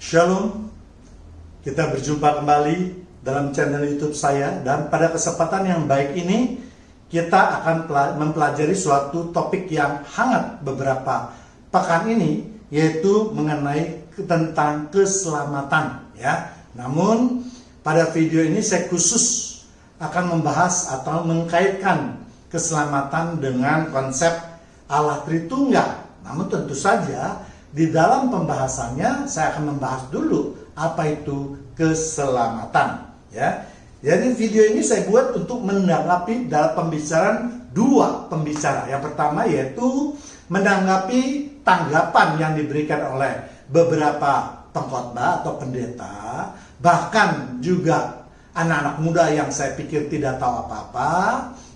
Shalom, kita berjumpa kembali dalam channel YouTube saya, dan pada kesempatan yang baik ini kita akan mempelajari suatu topik yang hangat beberapa pekan ini, yaitu mengenai tentang keselamatan ya. Namun pada video ini saya khusus akan membahas atau mengkaitkan keselamatan dengan konsep Allah Tritunggal. Namun tentu saja di dalam pembahasannya saya akan membahas dulu apa itu keselamatan ya. Jadi video ini saya buat untuk menanggapi dalam pembicaraan dua pembicara. Yang pertama yaitu menanggapi tanggapan yang diberikan oleh beberapa pengkhotbah atau pendeta, bahkan juga anak-anak muda yang saya pikir tidak tahu apa-apa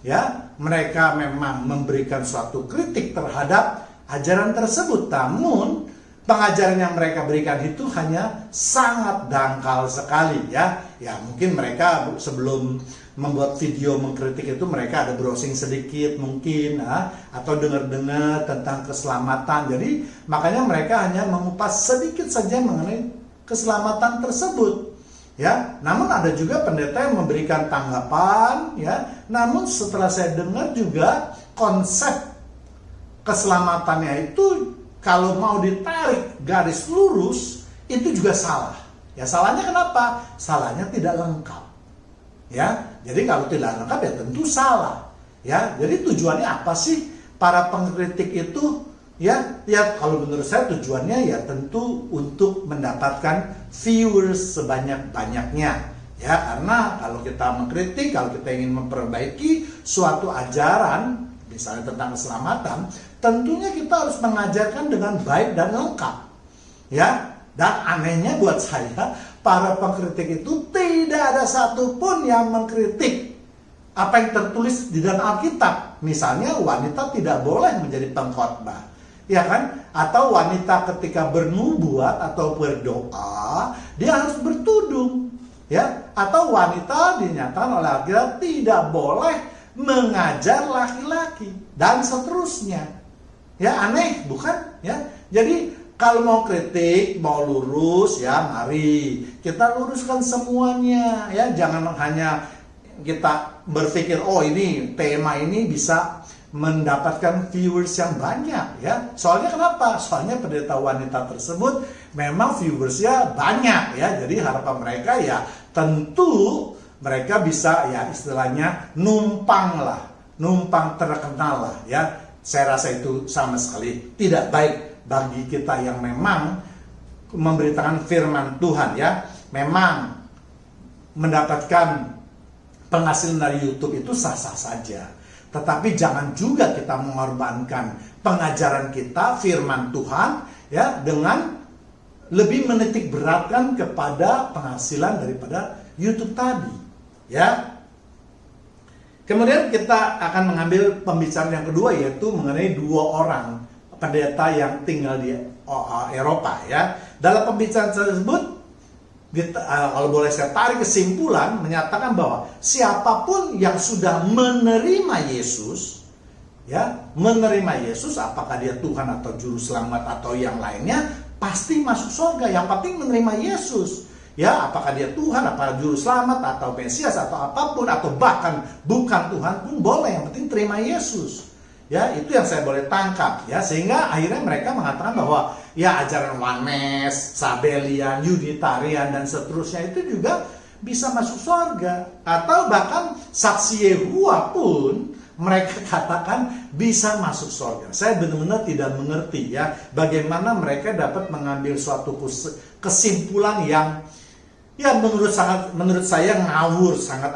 ya. Mereka memang memberikan suatu kritik terhadap ajaran tersebut, namun pengajaran yang mereka berikan itu hanya sangat dangkal sekali ya. Ya mungkin mereka sebelum membuat video mengkritik itu mereka ada browsing sedikit mungkin atau dengar-dengar tentang keselamatan. Jadi makanya mereka hanya mengupas sedikit saja mengenai keselamatan tersebut ya. Namun ada juga pendeta yang memberikan tanggapan ya. Namun setelah saya dengar juga konsep keselamatannya itu kalau mau ditarik garis lurus itu juga salah. Ya salahnya kenapa? Salahnya tidak lengkap. Ya, jadi kalau tidak lengkap ya tentu salah. Ya, jadi tujuannya apa sih para pengkritik itu? Ya kalau menurut saya tujuannya ya tentu untuk mendapatkan viewers sebanyak-banyaknya. Ya, karena kalau kita mengkritik, kalau kita ingin memperbaiki suatu ajaran misalnya tentang keselamatan, tentunya kita harus mengajarkan dengan baik dan lengkap ya. Dan anehnya buat saya, para pengkritik itu tidak ada satupun yang mengkritik apa yang tertulis di dalam Alkitab. Misalnya wanita tidak boleh menjadi pengkhotbah ya kan, atau wanita ketika bernubuat atau berdoa dia harus bertudung ya, atau wanita dinyatakan oleh Alkitab tidak boleh mengajar laki-laki dan seterusnya ya. Aneh bukan ya? Jadi kalau mau kritik, mau lurus ya mari kita luruskan semuanya ya. Jangan hanya kita berpikir oh ini tema ini bisa mendapatkan viewers yang banyak ya. Soalnya kenapa? Soalnya pendeta wanita tersebut memang viewersnya banyak ya. Jadi harapan mereka ya tentu mereka bisa ya istilahnya numpang terkenal lah ya. Saya rasa itu sama sekali tidak baik bagi kita yang memang memberitakan firman Tuhan ya. Memang mendapatkan penghasilan dari YouTube itu sah-sah saja, tetapi jangan juga kita mengorbankan pengajaran kita, firman Tuhan ya, dengan lebih menitik beratkan kepada penghasilan daripada YouTube tadi ya. Kemudian kita akan mengambil pembicaraan yang kedua, yaitu mengenai dua orang pendeta yang tinggal di Eropa ya. Dalam pembicaraan tersebut kalau boleh saya tarik kesimpulan menyatakan bahwa siapapun yang sudah menerima Yesus ya, menerima Yesus apakah dia Tuhan atau juru selamat atau yang lainnya pasti masuk surga. Yang penting menerima Yesus ya, apakah dia Tuhan, apakah juru selamat atau Mesias atau apapun, atau bahkan bukan Tuhan pun boleh, yang penting terima Yesus ya. Itu yang saya boleh tangkap ya, sehingga akhirnya mereka mengatakan bahwa ya ajaran Oneness, Sabellian, Unitarian dan seterusnya itu juga bisa masuk surga, atau bahkan saksi Yehova pun mereka katakan bisa masuk surga. Saya benar-benar tidak mengerti ya bagaimana mereka dapat mengambil suatu kesimpulan yang ya menurut saya ngawur, sangat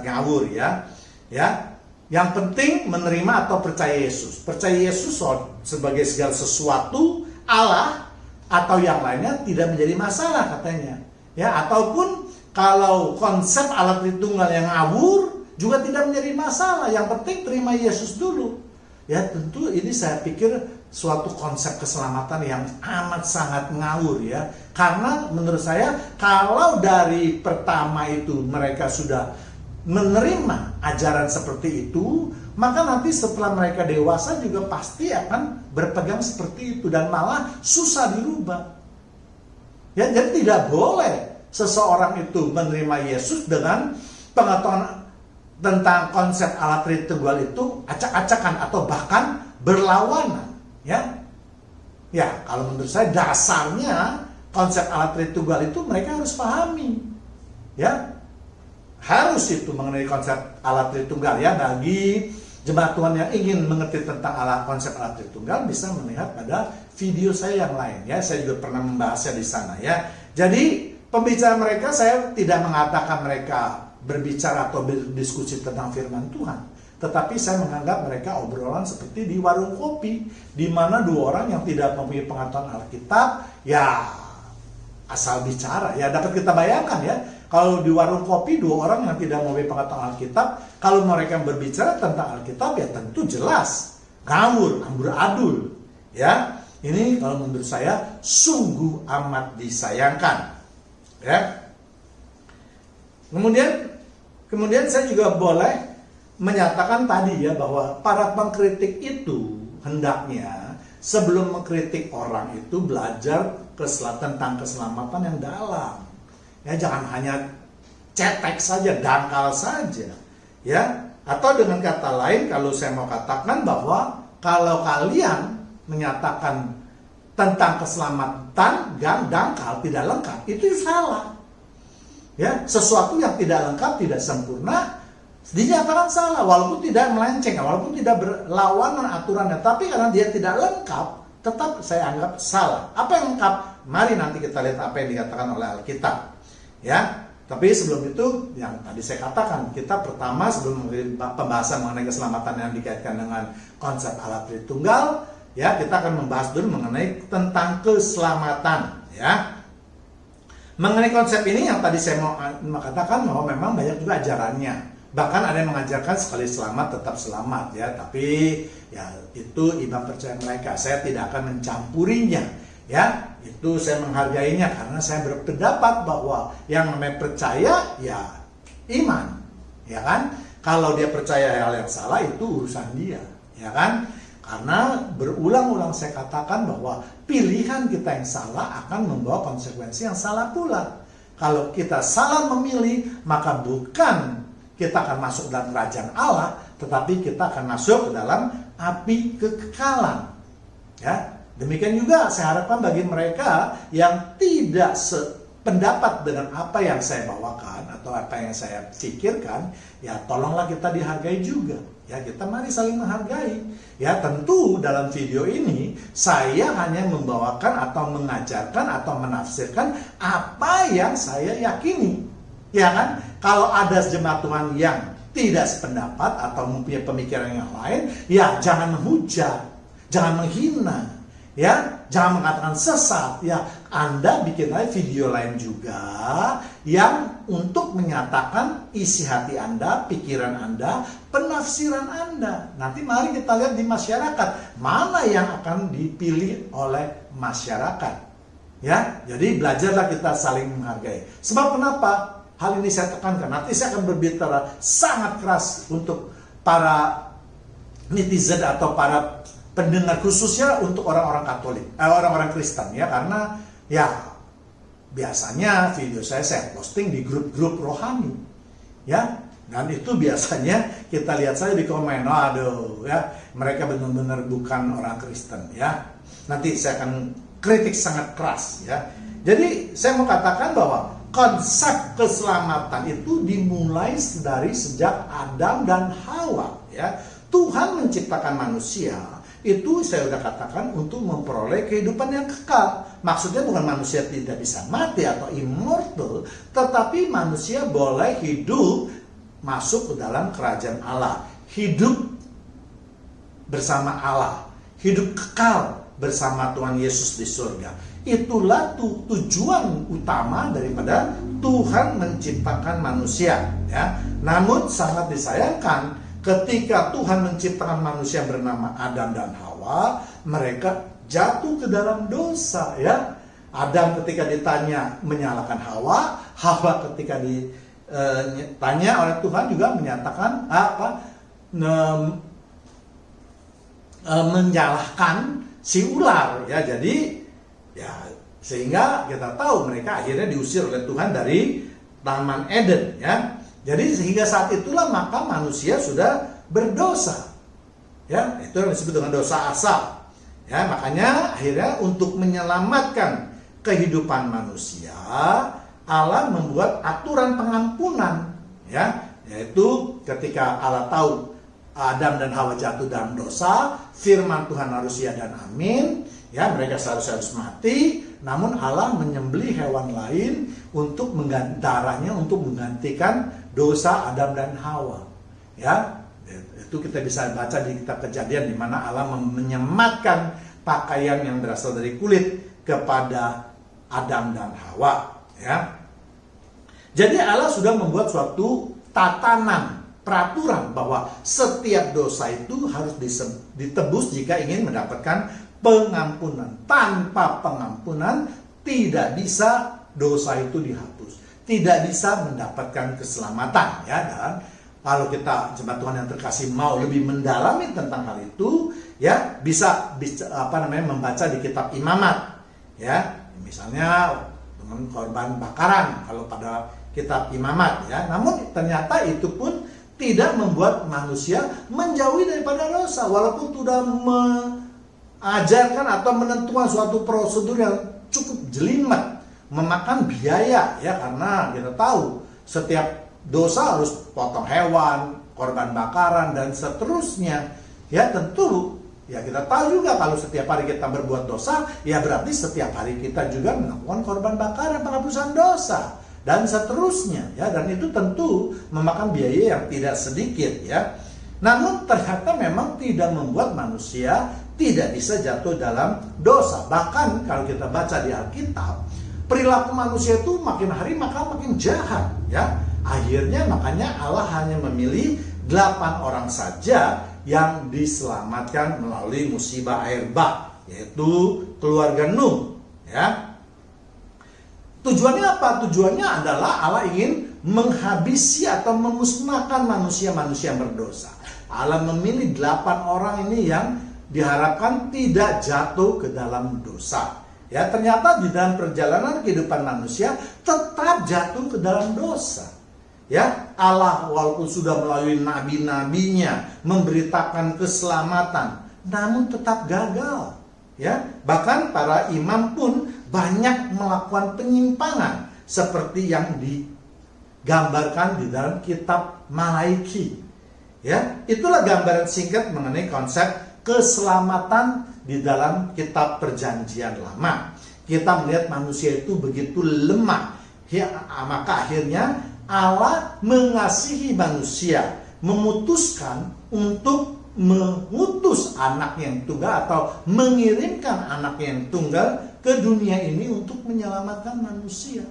ngawur ya. Ya, yang penting menerima atau percaya Yesus. Percaya Yesus sebagai segala sesuatu Allah atau yang lainnya tidak menjadi masalah katanya. Ya, ataupun kalau konsep Allah Tritunggal yang ngawur juga tidak menjadi masalah. Yang penting terima Yesus dulu. Ya, tentu ini saya pikir suatu konsep keselamatan yang amat sangat ngawur ya. Karena menurut saya kalau dari pertama itu mereka sudah menerima ajaran seperti itu, maka nanti setelah mereka dewasa juga pasti akan berpegang seperti itu dan malah susah dirubah. Ya, jadi tidak boleh seseorang itu menerima Yesus dengan pengetahuan tentang konsep Allah Tritunggal itu acak-acakan atau bahkan berlawanan, ya. Ya, kalau menurut saya dasarnya konsep Allah Tritunggal itu mereka harus pahami, ya. Harus itu mengenai konsep Allah Tritunggal, ya. Bagi jemaat Tuhan yang ingin mengerti tentang konsep Allah Tritunggal bisa melihat pada video saya yang lain, ya. Saya juga pernah membahasnya di sana, ya. Jadi pembicaraan mereka, saya tidak mengatakan mereka berbicara atau berdiskusi tentang firman Tuhan, tetapi saya menganggap mereka obrolan seperti di warung kopi, di mana dua orang yang tidak mempunyai pengetahuan Alkitab, ya asal bicara. Ya dapat kita bayangkan, ya, kalau di warung kopi dua orang yang tidak mempunyai pengetahuan Alkitab, kalau mereka berbicara tentang Alkitab, ya tentu jelas ngawur, amburadul, ya. Ini kalau menurut saya sungguh amat disayangkan, ya. Kemudian saya juga boleh menyatakan tadi, ya, bahwa para pengkritik itu hendaknya sebelum mengkritik orang itu belajar tentang keselamatan yang dalam. Ya, jangan hanya cetek saja, dangkal saja, ya. Atau dengan kata lain, kalau saya mau katakan bahwa kalau kalian menyatakan tentang keselamatan dangkal, tidak lengkap, itu salah. Ya, sesuatu yang tidak lengkap, tidak sempurna, dinyatakan salah, walaupun tidak melenceng, walaupun tidak berlawanan aturannya, tapi karena dia tidak lengkap, tetap saya anggap salah. Apa yang lengkap? Mari nanti kita lihat apa yang dikatakan oleh Alkitab, ya. Tapi sebelum itu, yang tadi saya katakan, kita pertama sebelum pembahasan mengenai keselamatan yang dikaitkan dengan konsep Allah Tritunggal, ya, kita akan membahas dulu mengenai tentang keselamatan, ya. Mengenai konsep ini yang tadi saya mau katakan bahwa memang banyak juga ajarannya. Bahkan ada yang mengajarkan sekali selamat tetap selamat, ya. Tapi ya itu iman percaya mereka. Saya tidak akan mencampurinya, ya. Itu saya menghargainya karena saya berpendapat bahwa yang namanya percaya ya iman, ya kan. Kalau dia percaya hal yang salah itu urusan dia, ya kan. Karena berulang-ulang saya katakan bahwa pilihan kita yang salah akan membawa konsekuensi yang salah pula. Kalau kita salah memilih, maka bukan kita akan masuk dalam kerajaan Allah, tetapi kita akan masuk ke dalam api kekekalan. Ya, demikian juga saya harapkan bagi mereka yang tidak sependapat dengan apa yang saya bawakan atau apa yang saya pikirkan, ya tolonglah kita dihargai juga. Ya, kita mari saling menghargai. Ya, tentu dalam video ini saya hanya membawakan atau mengajarkan atau menafsirkan apa yang saya yakini. Ya kan? Kalau ada jemaat Tuhan yang tidak sependapat atau mempunyai pemikiran yang lain, ya jangan menghujat, jangan menghina, ya, jangan mengatakan sesat. Ya, Anda bikin aja video lain juga yang untuk menyatakan isi hati Anda, pikiran Anda, penafsiran Anda. Nanti mari kita lihat di masyarakat mana yang akan dipilih oleh masyarakat. Ya, jadi belajarlah kita saling menghargai. Sebab kenapa? Hal ini saya tekankan. Nanti saya akan berbicara sangat keras untuk para netizen atau para pendengar, khususnya untuk orang-orang Katolik, orang-orang Kristen, ya, karena ya biasanya video saya posting di grup-grup rohani, ya, dan itu biasanya kita lihat saya di komen, aduh, ya, mereka benar-benar bukan orang Kristen, ya. Nanti saya akan kritik sangat keras, ya. Jadi saya mau katakan bahwa konsep keselamatan itu dimulai dari sejak Adam dan Hawa, ya. Tuhan menciptakan manusia, itu saya sudah katakan untuk memperoleh kehidupan yang kekal. Maksudnya bukan manusia tidak bisa mati atau immortal, tetapi manusia boleh hidup masuk ke dalam kerajaan Allah, hidup bersama Allah, hidup kekal bersama Tuhan Yesus di surga. Itulah tujuan utama daripada Tuhan menciptakan manusia, ya. Namun sangat disayangkan ketika Tuhan menciptakan manusia bernama Adam dan Hawa, mereka jatuh ke dalam dosa, ya. Adam ketika ditanya menyalahkan Hawa, Hawa ketika ditanya oleh Tuhan juga menyatakan menyalahkan si ular, ya. Jadi ya Sehingga kita tahu mereka akhirnya diusir oleh Tuhan dari Taman Eden, ya. Jadi sehingga saat itulah maka manusia sudah berdosa. Ya, itu yang disebut dengan dosa asal. Ya, makanya akhirnya untuk menyelamatkan kehidupan manusia, Allah membuat aturan pengampunan, ya, yaitu ketika Allah tahu Adam dan Hawa jatuh dalam dosa, firman Tuhan harus ya dan amin, ya, mereka seharusnya harus mati, namun Allah menyembelih hewan lain untuk darahnya untuk menggantikan dosa Adam dan Hawa, ya. Itu kita bisa baca di kitab Kejadian di mana Allah menyematkan pakaian yang berasal dari kulit kepada Adam dan Hawa, ya. Jadi Allah sudah membuat suatu tatanan, peraturan bahwa setiap dosa itu harus ditebus jika ingin mendapatkan pengampunan. Tanpa pengampunan tidak bisa dosa itu dihapus, tidak bisa mendapatkan keselamatan, ya. Dan kalau kita jemaat Tuhan yang terkasih mau lebih mendalami tentang hal itu, ya, bisa membaca di kitab Imamat, ya. Misalnya dengan korban bakaran kalau pada kitab Imamat, ya. Namun ternyata itu pun tidak membuat manusia menjauhi daripada dosa, walaupun sudah mengajarkan atau menentukan suatu prosedur yang cukup jelimet, memakan biaya, ya, karena kita tahu setiap dosa harus potong hewan, korban bakaran, dan seterusnya. Ya, tentu, ya, kita tahu juga kalau setiap hari kita berbuat dosa, ya berarti setiap hari kita juga melakukan korban bakaran, penghapusan dosa, dan seterusnya, ya. Dan itu tentu memakan biaya yang tidak sedikit, ya. Namun ternyata memang tidak membuat manusia tidak bisa jatuh dalam dosa. Bahkan kalau kita baca di Alkitab, perilaku manusia itu makin hari makin jahat, ya. Akhirnya makanya Allah hanya memilih 8 orang saja yang diselamatkan melalui musibah air bah, yaitu keluarga Nuh, ya. Tujuannya apa? Tujuannya adalah Allah ingin menghabisi atau memusnahkan manusia-manusia yang berdosa. Allah memilih 8 orang ini yang diharapkan tidak jatuh ke dalam dosa. Ya, ternyata di dalam perjalanan kehidupan manusia tetap jatuh ke dalam dosa. Ya, Allah walaupun sudah melalui nabi-nabinya memberitakan keselamatan, namun tetap gagal. Ya, bahkan para imam pun banyak melakukan penyimpangan seperti yang digambarkan di dalam kitab Malaiki. Ya, itulah gambaran singkat mengenai konsep keselamatan di dalam kitab Perjanjian Lama. Kita melihat manusia itu begitu lemah, ya, maka akhirnya Allah mengasihi manusia, memutuskan untuk mengutus anak yang tunggal atau mengirimkan anak yang tunggal ke dunia ini untuk menyelamatkan manusia.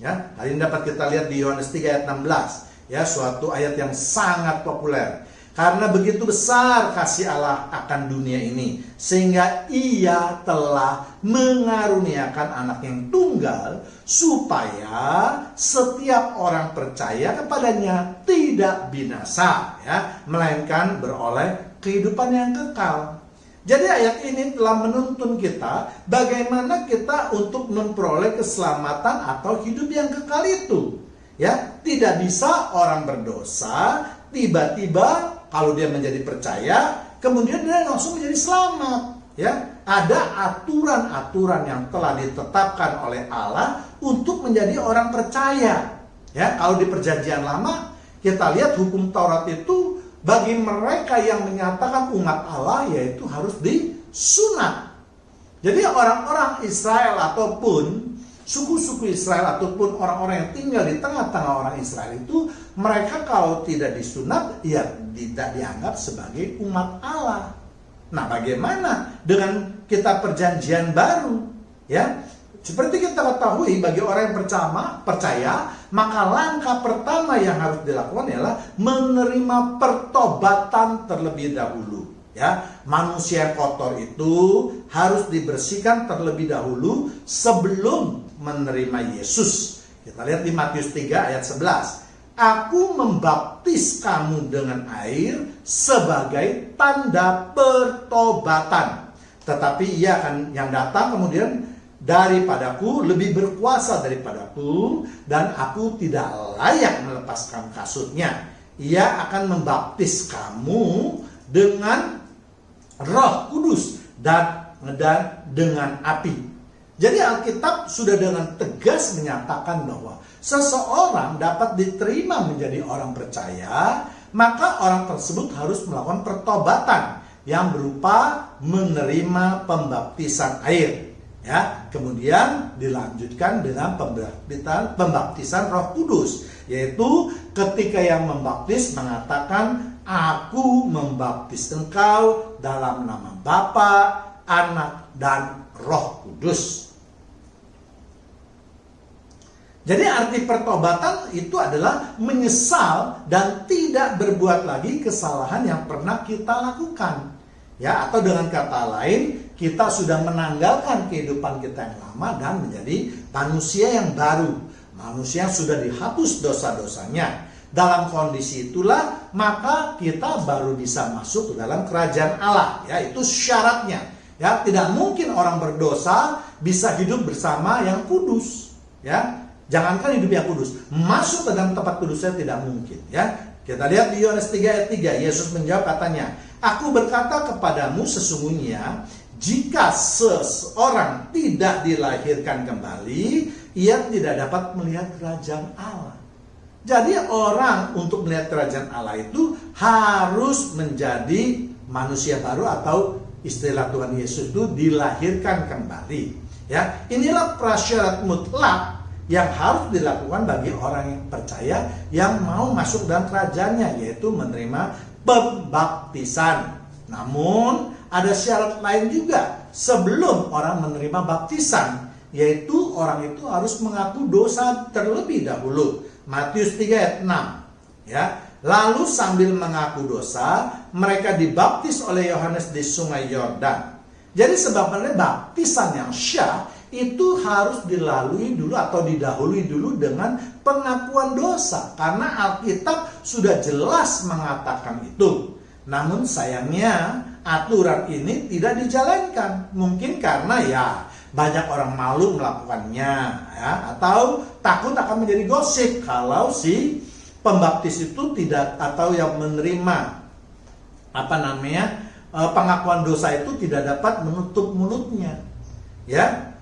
Ya, hal ini dapat kita lihat di Yohanes 3 ayat 16, ya, suatu ayat yang sangat populer. Karena begitu besar kasih Allah akan dunia ini, sehingga Ia telah mengaruniakan anak yang tunggal, supaya setiap orang percaya kepadanya tidak binasa, ya, melainkan beroleh kehidupan yang kekal. Jadi ayat ini telah menuntun kita bagaimana kita untuk memperoleh keselamatan atau hidup yang kekal itu. Ya, tidak bisa orang berdosa tiba-tiba kalau dia menjadi percaya, kemudian dia langsung menjadi selamat. Ya, ada aturan-aturan yang telah ditetapkan oleh Allah untuk menjadi orang percaya. Ya, kalau di Perjanjian Lama kita lihat hukum Taurat itu bagi mereka yang menyatakan umat Allah yaitu harus disunat. Jadi orang-orang Israel ataupun suku-suku Israel ataupun orang-orang yang tinggal di tengah-tengah orang Israel itu, mereka kalau tidak disunat, ya tidak dianggap sebagai umat Allah. Nah, bagaimana dengan kitab Perjanjian Baru? Ya, seperti kita ketahui, bagi orang yang percaya, maka langkah pertama yang harus dilakukan adalah menerima pertobatan terlebih dahulu. Ya, manusia kotor itu harus dibersihkan terlebih dahulu sebelum menerima Yesus. Kita lihat di Matius 3 ayat 11. Aku membaptis kamu dengan air sebagai tanda pertobatan. Tetapi ia akan yang datang kemudian daripadaku, lebih berkuasa daripadaku, dan aku tidak layak melepaskan kasutnya. Ia akan membaptis kamu dengan Roh Kudus dan dengan api. Jadi Alkitab sudah dengan tegas menyatakan bahwa seseorang dapat diterima menjadi orang percaya, maka orang tersebut harus melakukan pertobatan yang berupa menerima pembaptisan air. Ya, kemudian dilanjutkan dengan pembaptisan Roh Kudus, yaitu ketika yang membaptis mengatakan, aku membaptis engkau dalam nama Bapa, Anak, dan Roh Kudus. Jadi arti pertobatan itu adalah menyesal dan tidak berbuat lagi kesalahan yang pernah kita lakukan. Ya, atau dengan kata lain, kita sudah menanggalkan kehidupan kita yang lama dan menjadi manusia yang baru. Manusia yang sudah dihapus dosa-dosanya. Dalam kondisi itulah maka kita baru bisa masuk ke dalam kerajaan Allah. Ya, itu syaratnya. Ya, tidak mungkin orang berdosa bisa hidup bersama yang kudus. Ya, jangankan hidup yang kudus, masuk ke dalam tempat kudusnya tidak mungkin. Ya, kita lihat di Yohanes 3 ayat 3, Yesus menjawab katanya, aku berkata kepadamu sesungguhnya, jika seseorang tidak dilahirkan kembali, ia tidak dapat melihat kerajaan Allah. Jadi orang untuk melihat kerajaan Allah itu harus menjadi manusia baru, atau istilah Tuhan Yesus itu dilahirkan kembali. Ya, inilah prasyarat mutlak yang harus dilakukan bagi orang yang percaya yang mau masuk dalam kerajaannya, yaitu menerima pembaptisan. Namun ada syarat lain juga sebelum orang menerima baptisan, yaitu orang itu harus mengaku dosa terlebih dahulu. Matius 3 ayat 6. Ya, lalu sambil mengaku dosa, mereka dibaptis oleh Yohanes di sungai Yordan. Jadi sebenarnya baptisan yang syah itu harus dilalui dulu atau didahului dulu dengan pengakuan dosa, karena Alkitab sudah jelas mengatakan itu. Namun sayangnya aturan ini tidak dijalankan, mungkin karena ya banyak orang malu melakukannya, ya, atau takut akan menjadi gosip kalau si pembaptis itu tidak, atau yang menerima pengakuan dosa itu tidak dapat menutup mulutnya, ya.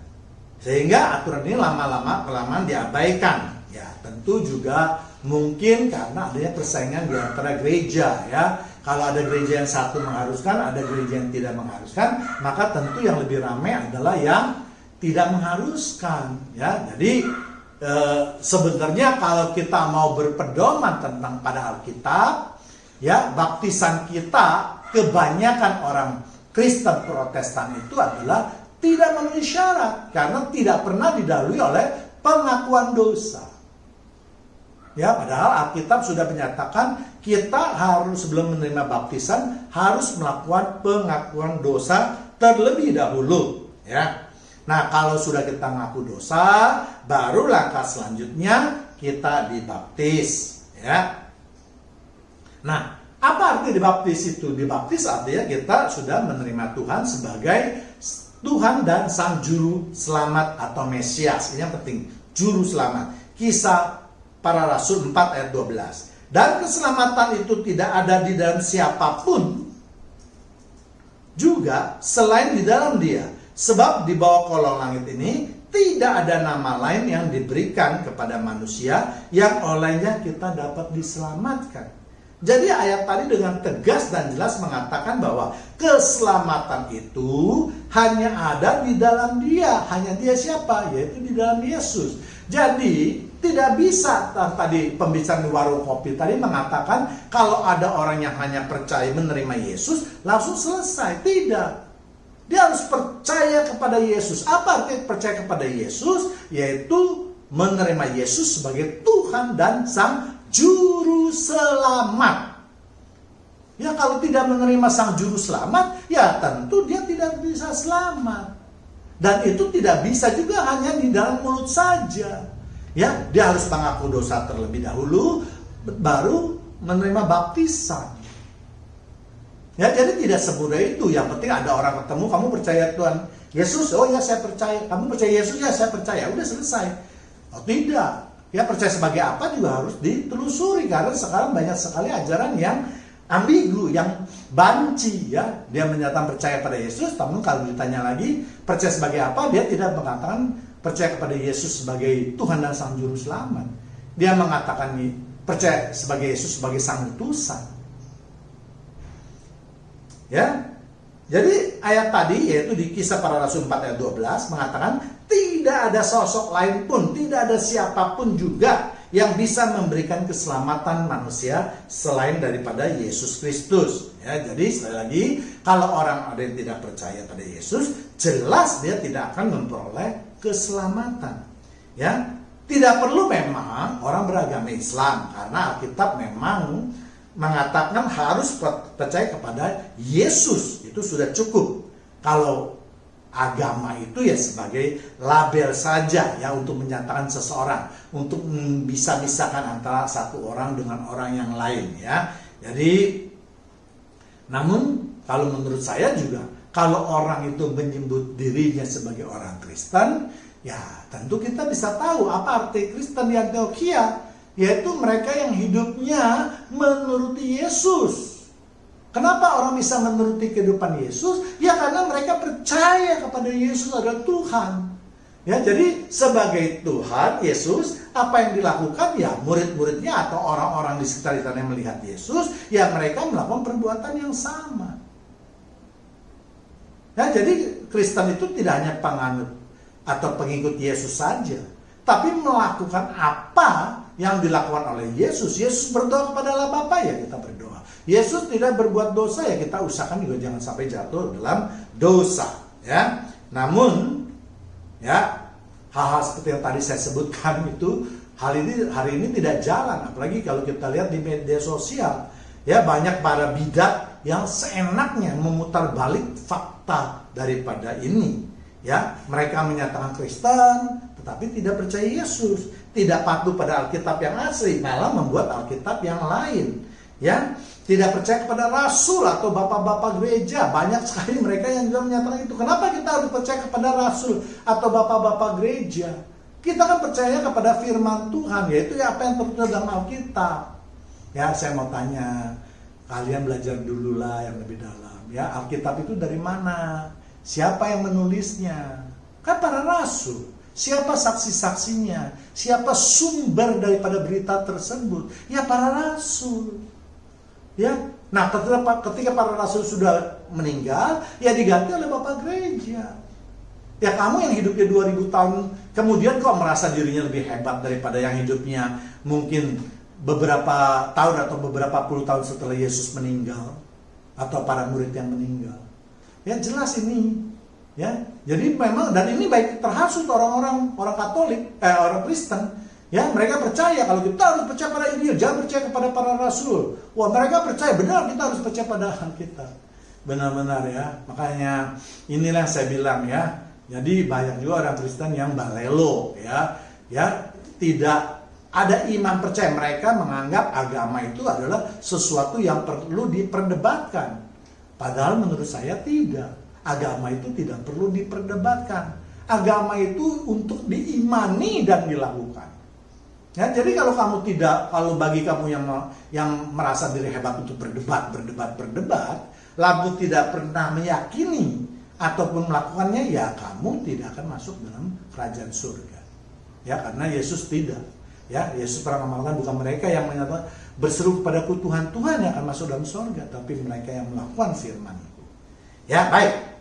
Sehingga aturan ini lama-lama kelamaan diabaikan. Ya, tentu juga mungkin karena adanya persaingan di antara gereja, ya. Kalau ada gereja yang satu mengharuskan, ada gereja yang tidak mengharuskan, maka tentu yang lebih ramai adalah yang tidak mengharuskan, ya. Jadi sebenarnya kalau kita mau berpedoman tentang pada Alkitab, ya, baptisan kita kebanyakan orang Kristen Protestan itu adalah tidak memenuhi syarat, karena tidak pernah didahului oleh pengakuan dosa. Ya, padahal Alkitab sudah menyatakan kita harus sebelum menerima baptisan harus melakukan pengakuan dosa terlebih dahulu. Ya, nah kalau sudah kita ngaku dosa, baru langkah selanjutnya kita dibaptis. Ya, nah apa arti dibaptis itu? Dibaptis artinya kita sudah menerima Tuhan sebagai Tuhan dan Sang Juru Selamat atau Mesias. Ini yang penting, Juru Selamat. Kisah Para Rasul 4 ayat 12. Dan keselamatan itu tidak ada di dalam siapapun juga selain di dalam Dia. Sebab di bawah kolong langit ini tidak ada nama lain yang diberikan kepada manusia yang olehnya kita dapat diselamatkan. Jadi ayat tadi dengan tegas dan jelas mengatakan bahwa keselamatan itu hanya ada di dalam Dia. Hanya Dia siapa? Yaitu di dalam Yesus. Jadi tidak bisa, tadi pembicaraan di warung kopi tadi mengatakan kalau ada orang yang hanya percaya menerima Yesus langsung selesai. Tidak. Dia harus percaya kepada Yesus. Apa arti percaya kepada Yesus? Yaitu menerima Yesus sebagai Tuhan dan Sang Juru Selamat. Ya, kalau tidak menerima Sang Juru Selamat, ya tentu dia tidak bisa selamat. Dan itu tidak bisa juga hanya di dalam mulut saja. Ya, dia harus mengaku dosa terlebih dahulu, baru menerima baptisan. Ya, jadi tidak semudah itu. Yang penting ada orang ketemu, kamu percaya Tuhan Yesus, oh ya saya percaya. Kamu percaya Yesus? Ya saya percaya. Udah selesai. Oh tidak. Ya percaya sebagai apa juga harus ditelusuri. Karena sekarang banyak sekali ajaran yang ambigu, yang banci ya. Dia menyatakan percaya pada Yesus, namun kalau ditanya lagi percaya sebagai apa, dia tidak mengatakan percaya kepada Yesus sebagai Tuhan dan Sang Juru Selamat. Dia mengatakan percaya sebagai Yesus sebagai Sang Utusan. Ya. Jadi ayat tadi yaitu di Kisah Para Rasul 4 ayat 12 mengatakan tidak ada sosok lain pun, tidak ada siapapun juga yang bisa memberikan keselamatan manusia selain daripada Yesus Kristus. Ya, jadi sekali lagi kalau orang ada yang tidak percaya pada Yesus, jelas dia tidak akan memperoleh keselamatan. Ya, tidak perlu memang orang beragama Islam karena Alkitab memang mengatakan harus percaya kepada Yesus, itu sudah cukup. Kalau agama itu ya sebagai label saja ya untuk menyatakan seseorang, untuk bisa misahkan antara satu orang dengan orang yang lain ya. Jadi namun kalau menurut saya juga kalau orang itu menyebut dirinya sebagai orang Kristen, ya tentu kita bisa tahu apa arti Kristen di Antioquia, yaitu mereka yang hidupnya menuruti Yesus. Kenapa orang bisa menuruti kehidupan Yesus? Ya karena mereka percaya kepada Yesus adalah Tuhan. Ya, jadi sebagai Tuhan Yesus, apa yang dilakukan ya murid-muridnya atau orang-orang di sekitar yang melihat Yesus, ya mereka melakukan perbuatan yang sama. Ya, jadi Kristen itu tidak hanya penganut atau pengikut Yesus saja, tapi melakukan apa yang dilakukan oleh Yesus. Yesus berdoa kepada Allah Bapa, ya kita berdoa. Yesus tidak berbuat dosa, ya kita usahakan juga jangan sampai jatuh dalam dosa. Ya, namun ya hal-hal seperti yang tadi saya sebutkan itu hari ini tidak jalan. Apalagi kalau kita lihat di media sosial, ya banyak para bidat yang seenaknya memutar balik fakta daripada ini. Ya, mereka menyatakan Kristen, tetapi tidak percaya Yesus, tidak patuh pada Alkitab yang asli, malah membuat Alkitab yang lain. Ya, tidak percaya kepada Rasul atau bapak-bapak gereja. Banyak sekali mereka yang juga menyatakan itu. Kenapa kita harus percaya kepada Rasul atau bapak-bapak gereja? Kita kan percaya kepada firman Tuhan, yaitu apa yang tertulis dalam Alkitab. Ya, saya mau tanya, kalian belajar dululah yang lebih dalam. Ya, Alkitab itu dari mana? Siapa yang menulisnya? Kan para rasul. Siapa saksi-saksinya? Siapa sumber daripada berita tersebut? Ya para rasul. Ya, nah ketika para rasul sudah meninggal, ya diganti oleh bapak gereja. Ya kamu yang hidupnya 2000 tahun kemudian kok merasa dirinya lebih hebat daripada yang hidupnya mungkin beberapa tahun atau beberapa puluh tahun setelah Yesus meninggal atau para murid yang meninggal. Ya jelas ini, ya. Jadi memang dan ini baik terhasut orang Katolik, orang Kristen. Ya mereka percaya kalau kita harus percaya pada Injil, jangan percaya kepada para rasul. Wah mereka percaya benar kita harus percaya pada Alkitab. Benar-benar ya. Makanya inilah yang saya bilang ya. Jadi banyak juga orang Kristen yang balelo ya. Ya tidak ada iman percaya, mereka menganggap agama itu adalah sesuatu yang perlu diperdebatkan. Padahal menurut saya tidak. Agama itu tidak perlu diperdebatkan. Agama itu untuk diimani dan dilakukan. Ya, jadi kalau bagi kamu yang merasa diri hebat untuk berdebat, lalu tidak pernah meyakini ataupun melakukannya, ya kamu tidak akan masuk dalam kerajaan surga. Ya, karena Yesus tidak. Ya, Yesus pernah mengatakan bukan mereka yang menyatakan berseru kepadaku Tuhan yang akan masuk dalam surga, tapi mereka yang melakukan firman-Ku. Ya, baik.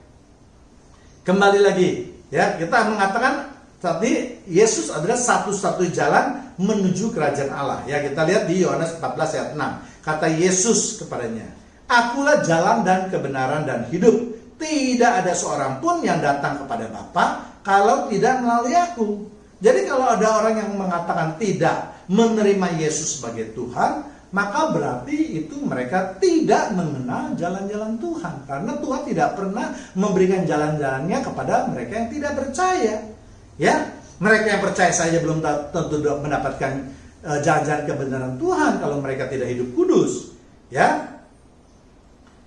Kembali lagi, ya, kita mengatakan tadi Yesus adalah satu-satunya jalan menuju kerajaan Allah. Ya, kita lihat di Yohanes 14 ayat 6. Kata Yesus kepadanya, "Akulah jalan dan kebenaran dan hidup. Tidak ada seorang pun yang datang kepada Bapa kalau tidak melalui Aku." Jadi kalau ada orang yang mengatakan tidak menerima Yesus sebagai Tuhan, maka berarti itu mereka tidak mengenal jalan-jalan Tuhan. Karena Tuhan tidak pernah memberikan jalan-jalannya kepada mereka yang tidak percaya. Ya, mereka yang percaya saja belum tentu mendapatkan jalan-jalan kebenaran Tuhan kalau mereka tidak hidup kudus. Ya,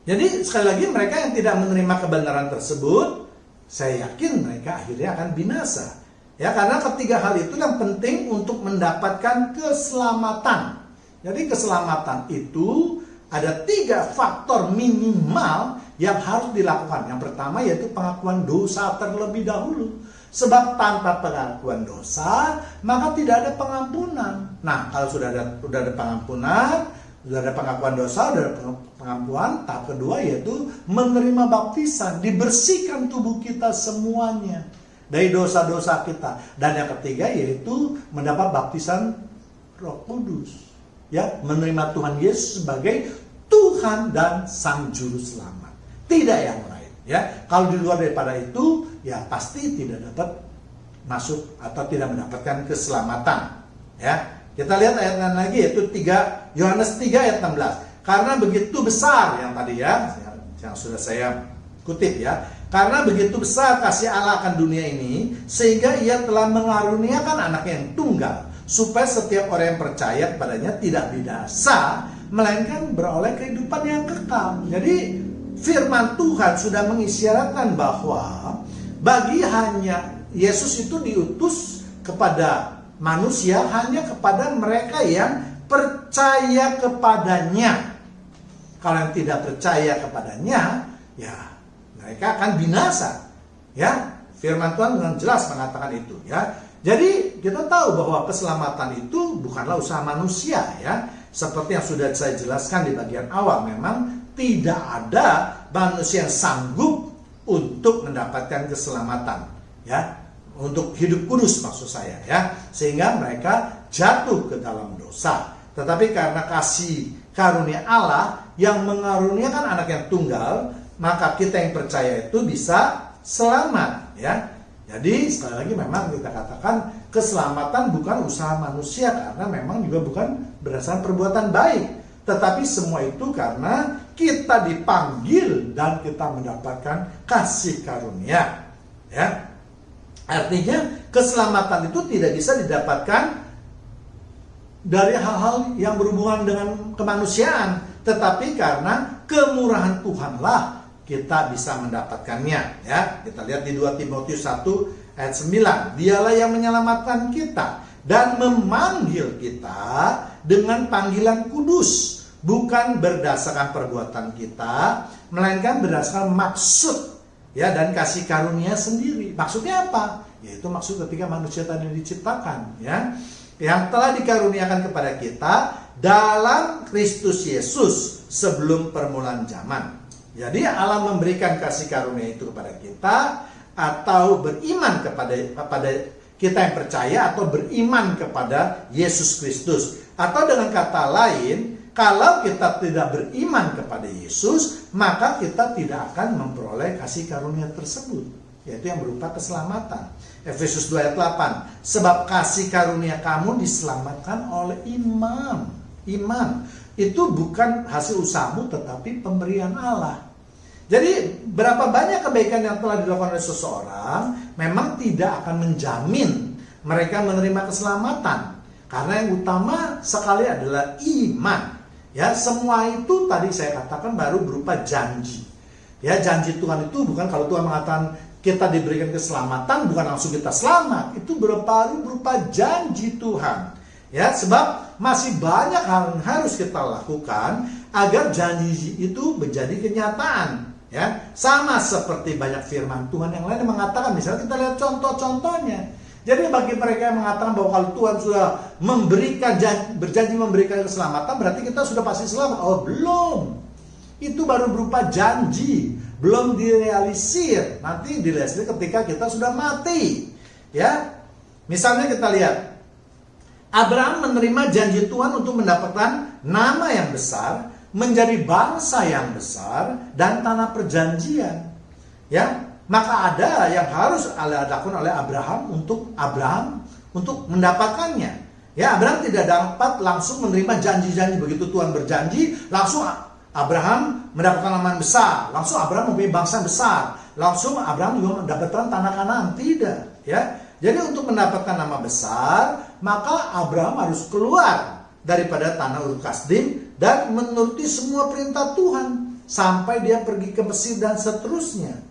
jadi sekali lagi mereka yang tidak menerima kebenaran tersebut, saya yakin mereka akhirnya akan binasa. Ya, karena ketiga hal itu yang penting untuk mendapatkan keselamatan. Jadi keselamatan itu ada 3 faktor minimal yang harus dilakukan. Yang pertama yaitu pengakuan dosa terlebih dahulu. Sebab tanpa pengakuan dosa, maka tidak ada pengampunan. Nah, kalau sudah ada pengampunan, sudah ada pengakuan dosa, sudah ada pengampuan, tahap kedua yaitu menerima baptisan, dibersihkan tubuh kita semuanya dari dosa-dosa kita. Dan yang ketiga yaitu mendapat baptisan Roh Kudus. Ya, menerima Tuhan Yesus sebagai Tuhan dan Sang Juru Selamat. Tidak yang lain. Ya, kalau di luar daripada itu, ya pasti tidak dapat masuk atau tidak mendapatkan keselamatan. Ya, kita lihat ayat lain lagi yaitu Yohanes 3 ayat 16. Karena begitu besar yang tadi ya, yang sudah saya kutip ya. Karena begitu besar kasih Allah akan dunia ini, sehingga Ia telah mengaruniakan Anak yang tunggal, supaya setiap orang yang percaya kepadanya tidak binasa, melainkan beroleh kehidupan yang kekal. Jadi firman Tuhan sudah mengisyaratkan bahwa bagi hanya Yesus itu diutus kepada manusia hanya kepada mereka yang percaya kepadanya. Kalau yang tidak percaya kepadanya, ya mereka akan binasa. Ya, firman Tuhan dengan jelas mengatakan itu. Ya, jadi kita tahu bahwa keselamatan itu bukanlah usaha manusia. Ya, seperti yang sudah saya jelaskan di bagian awal, memang tidak ada manusia yang sanggup untuk mendapatkan keselamatan. Ya, untuk hidup kudus maksud saya. Ya, sehingga mereka jatuh ke dalam dosa. Tetapi karena kasih karunia Allah yang mengaruniakan Anak yang tunggal, maka kita yang percaya itu bisa selamat. Ya, jadi sekali lagi memang kita katakan keselamatan bukan usaha manusia, karena memang juga bukan berdasarkan perbuatan baik, tetapi semua itu karena kita dipanggil dan kita mendapatkan kasih karunia. Ya, artinya keselamatan itu tidak bisa didapatkan dari hal-hal yang berhubungan dengan kemanusiaan, tetapi karena kemurahan Tuhanlah kita bisa mendapatkannya. Ya, kita lihat di 2 Timotius 1 ayat 9. Dialah yang menyelamatkan kita dan memanggil kita dengan panggilan kudus, bukan berdasarkan perbuatan kita, melainkan berdasarkan maksud ya dan kasih karunia sendiri. Maksudnya apa? Yaitu maksud ketika manusia tadi diciptakan, ya, yang telah dikaruniakan kepada kita dalam Kristus Yesus sebelum permulaan zaman. Jadi Allah memberikan kasih karunia itu kepada kita, atau beriman kepada kita yang percaya, atau beriman kepada Yesus Kristus. Atau dengan kata lain, kalau kita tidak beriman kepada Yesus, maka kita tidak akan memperoleh kasih karunia tersebut, yaitu yang berupa keselamatan. Efesus 2 ayat 8. Sebab kasih karunia kamu diselamatkan oleh iman. Iman itu bukan hasil usahamu, tetapi pemberian Allah. Jadi berapa banyak kebaikan yang telah dilakukan oleh seseorang memang tidak akan menjamin mereka menerima keselamatan. Karena yang utama sekali adalah iman. Ya, semua itu tadi saya katakan baru berupa janji. Ya, janji Tuhan itu bukan kalau Tuhan mengatakan kita diberikan keselamatan, bukan langsung kita selamat. Itu baru berupa janji Tuhan. Ya, sebab masih banyak hal yang harus kita lakukan agar janji itu menjadi kenyataan. Ya, sama seperti banyak firman Tuhan yang lain yang mengatakan, misalnya kita lihat contoh-contohnya. Jadi bagi mereka yang mengatakan bahwa kalau Tuhan sudah berjanji memberikan keselamatan, berarti kita sudah pasti selamat. Oh, belum. Itu baru berupa janji, belum direalisir. Nanti direalisir ketika kita sudah mati. Ya, misalnya kita lihat Abraham menerima janji Tuhan untuk mendapatkan nama yang besar, menjadi bangsa yang besar, dan tanah perjanjian. Ya, maka ada yang harus dilakukan oleh Abraham untuk mendapatkannya. Ya, Abraham tidak dapat langsung menerima janji-janji. Begitu Tuhan berjanji, langsung Abraham mendapatkan nama yang besar, langsung Abraham mempunyai bangsa besar, langsung Abraham juga mendapatkan tanah Kanaan. Tidak, ya. Jadi untuk mendapatkan nama besar, maka Abraham harus keluar daripada tanah Ur Kasdim dan menuruti semua perintah Tuhan sampai dia pergi ke Mesir dan seterusnya.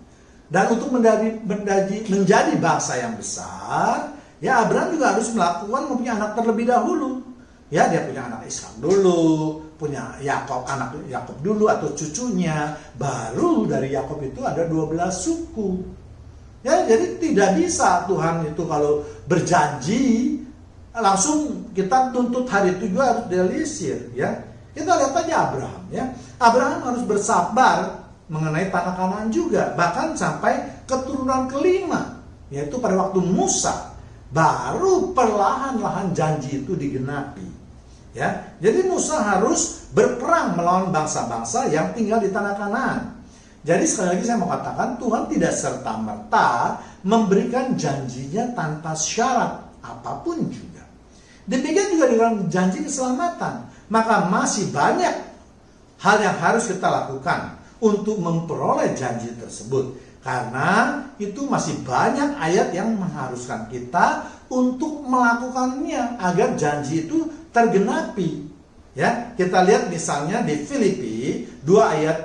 Dan untuk menjadi bangsa yang besar, ya Abraham juga harus melakukan mempunyai anak terlebih dahulu. Ya, dia punya anak Ishak dulu, punya anak Yakub dulu atau cucunya. Baru dari Yakub itu ada 12 suku. Ya, jadi tidak bisa Tuhan itu kalau berjanji langsung kita tuntut hari itu juga harus realisir, ya. Kita lihat aja Abraham, ya. Abraham harus bersabar mengenai tanah Kanaan juga, bahkan sampai keturunan kelima, yaitu pada waktu Musa, baru perlahan-lahan janji itu digenapi. Ya, jadi Musa harus berperang melawan bangsa-bangsa yang tinggal di tanah Kanaan. Jadi sekali lagi saya mau katakan, Tuhan tidak serta-merta memberikan janjinya tanpa syarat apapun juga. Demikian juga dengan janji keselamatan. Maka masih banyak hal yang harus kita lakukan untuk memperoleh janji tersebut. Karena itu masih banyak ayat yang mengharuskan kita untuk melakukannya agar janji itu tergenapi. Ya, kita lihat misalnya di Filipi 2 ayat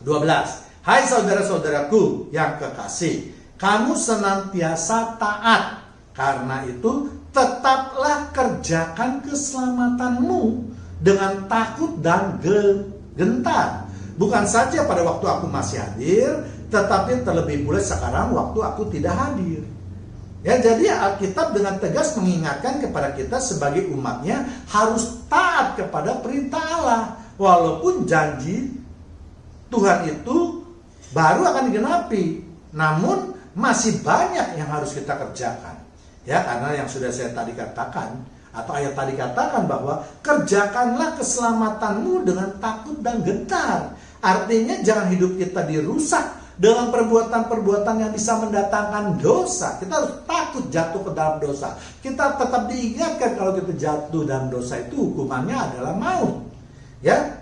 12. Hai saudara-saudaraku yang kekasih, kamu senantiasa taat. Karena itu tetaplah kerjakan keselamatanmu dengan takut dan gentar. Bukan saja pada waktu aku masih hadir, tetapi terlebih pula sekarang waktu aku tidak hadir. Ya, jadi Alkitab dengan tegas mengingatkan kepada kita sebagai umatnya harus taat kepada perintah Allah. Walaupun janji Tuhan itu baru akan digenapi, namun masih banyak yang harus kita kerjakan. Ya, karena yang sudah saya tadi katakan, atau ayat tadi katakan bahwa kerjakanlah keselamatanmu dengan takut dan gentar. Artinya jangan hidup kita dirusak dengan perbuatan-perbuatan yang bisa mendatangkan dosa. Kita harus takut jatuh ke dalam dosa. Kita tetap diingatkan kalau kita jatuh dalam dosa itu hukumannya adalah maut. Ya,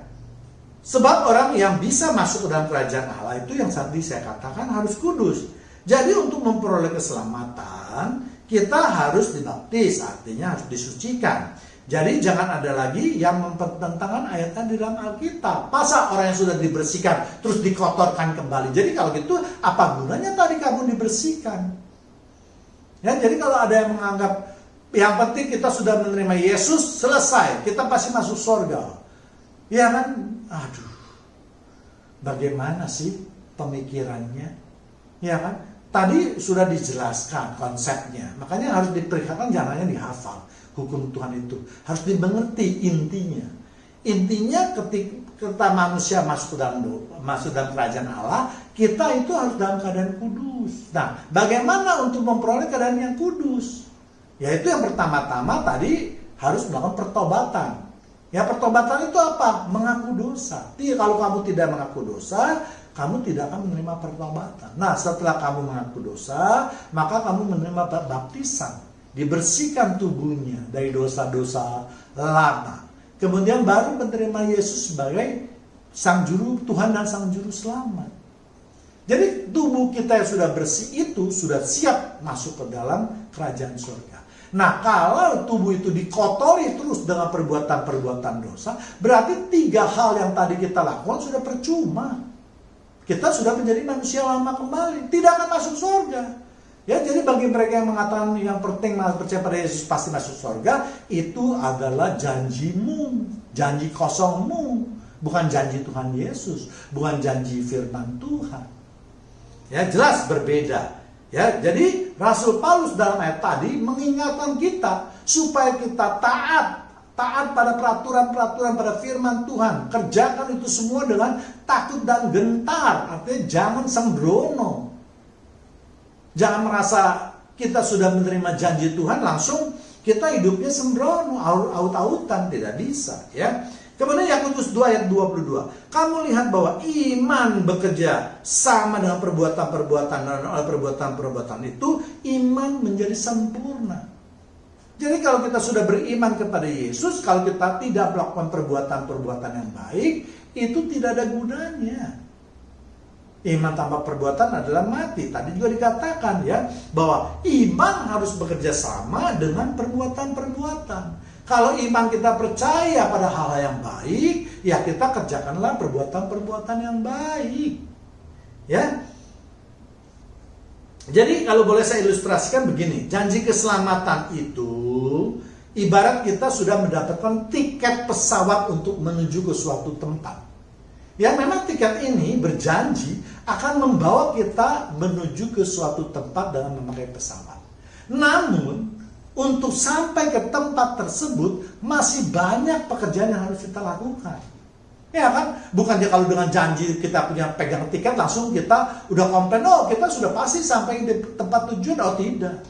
sebab orang yang bisa masuk ke dalam kerajaan Allah itu yang tadi saya katakan harus kudus. Jadi untuk memperoleh keselamatan, kita harus dibaptis, artinya harus disucikan. Jadi jangan ada lagi yang mempertentangkan ayatnya di dalam Alkitab. Masa orang yang sudah dibersihkan terus dikotorkan kembali? Jadi kalau gitu apa gunanya tadi kamu dibersihkan? Ya, jadi kalau ada yang menganggap yang penting kita sudah menerima Yesus, selesai, kita pasti masuk surga. Ya kan? Aduh. Bagaimana sih pemikirannya? Ya kan? Tadi sudah dijelaskan konsepnya. Makanya harus diperhatikan, jangan hanya dihafal. Hukum Tuhan itu harus dimengerti intinya. Intinya ketika manusia masuk dalam kerajaan Allah, kita itu harus dalam keadaan kudus. Nah, bagaimana untuk memperoleh keadaan yang kudus? Yaitu yang pertama-tama tadi harus melakukan pertobatan. Ya, pertobatan itu apa? Mengaku dosa. Kalau kamu tidak mengaku dosa, kamu tidak akan menerima pertobatan. Nah, setelah kamu mengaku dosa, maka kamu menerima baptisan. Dibersihkan tubuhnya dari dosa-dosa lama. Kemudian baru menerima Yesus sebagai Sang Juru Tuhan dan Sang Juru Selamat. Jadi tubuh kita yang sudah bersih itu sudah siap masuk ke dalam kerajaan surga. Nah, kalau tubuh itu dikotori terus dengan perbuatan-perbuatan dosa, berarti 3 hal yang tadi kita lakukan sudah percuma. Kita sudah menjadi manusia lama kembali, tidak akan masuk surga. Ya, jadi bagi mereka yang mengatakan yang penting percaya pada Yesus pasti masuk surga, itu adalah janjimu, janji kosongmu, bukan janji Tuhan Yesus, bukan janji firman Tuhan. Ya, jelas berbeda. Ya, jadi Rasul Paulus dalam ayat tadi mengingatkan kita supaya kita taat pada peraturan-peraturan, pada firman Tuhan. Kerjakan itu semua dengan takut dan gentar. Artinya jangan sembrono. Jangan merasa kita sudah menerima janji Tuhan langsung kita hidupnya sembrono, aut-autan, tidak bisa, ya. Kemudian Yakobus 2 ayat 22. Kamu lihat bahwa iman bekerja sama dengan perbuatan-perbuatan, dan oleh perbuatan-perbuatan itu iman menjadi sempurna. Jadi kalau kita sudah beriman kepada Yesus, kalau kita tidak melakukan perbuatan-perbuatan yang baik, itu tidak ada gunanya. Iman tanpa perbuatan adalah mati. Tadi juga dikatakan ya, bahwa iman harus bekerja sama dengan perbuatan-perbuatan. Kalau iman kita percaya pada hal-hal yang baik, ya kita kerjakanlah perbuatan-perbuatan yang baik. Ya. Jadi kalau boleh saya ilustrasikan begini, janji keselamatan itu ibarat kita sudah mendapatkan tiket pesawat untuk menuju ke suatu tempat. Ya, memang tiket ini berjanji akan membawa kita menuju ke suatu tempat dengan memakai pesawat. Namun, untuk sampai ke tempat tersebut masih banyak pekerjaan yang harus kita lakukan. Ya kan? Bukannya kalau dengan janji kita punya pegang tiket langsung kita udah komplain, oh kita sudah pasti sampai di tempat tujuan. Oh tidak.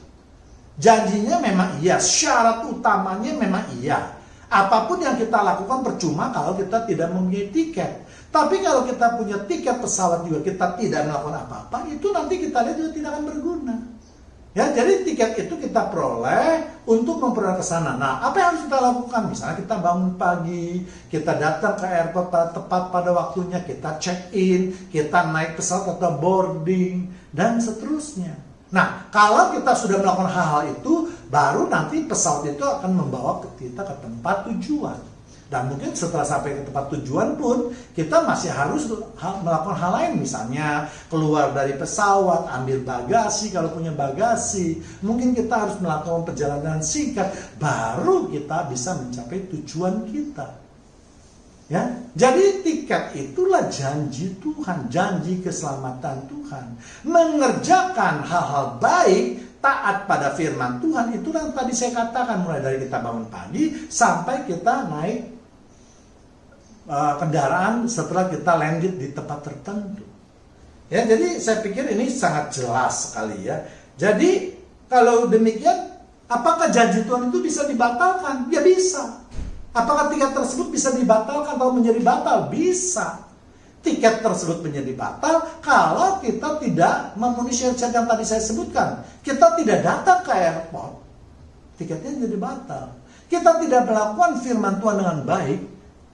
Janjinya memang iya, syarat utamanya memang iya. Apapun yang kita lakukan percuma kalau kita tidak mempunyai tiket. Tapi kalau kita punya tiket pesawat juga kita tidak melakukan apa-apa, itu nanti kita lihat juga tidak akan berguna. Ya, jadi tiket itu kita peroleh untuk memperoleh ke sana. Nah, apa yang harus kita lakukan? Misalnya kita bangun pagi, kita datang ke airport tepat pada waktunya, kita check in, kita naik pesawat atau boarding, dan seterusnya. Nah, kalau kita sudah melakukan hal-hal itu, baru nanti pesawat itu akan membawa kita ke tempat tujuan. Dan mungkin setelah sampai ke tempat tujuan pun, kita masih harus melakukan hal lain. Misalnya, keluar dari pesawat, ambil bagasi kalau punya bagasi. Mungkin kita harus melakukan perjalanan singkat, baru kita bisa mencapai tujuan kita. Ya, jadi tiket itulah janji Tuhan, janji keselamatan Tuhan. Mengerjakan hal-hal baik, taat pada firman Tuhan, itulah yang tadi saya katakan, mulai dari kita bangun pagi sampai kita naik kendaraan setelah kita landed di tempat tertentu. Ya, jadi saya pikir ini sangat jelas sekali ya. Jadi kalau demikian, apakah janji Tuhan itu bisa dibatalkan? Ya bisa. Apakah tiket tersebut bisa dibatalkan atau menjadi batal? Bisa. Tiket tersebut menjadi batal kalau kita tidak memenuhi syarat yang tadi saya sebutkan. Kita tidak datang ke airport, tiketnya jadi batal. Kita tidak melakukan firman Tuhan dengan baik,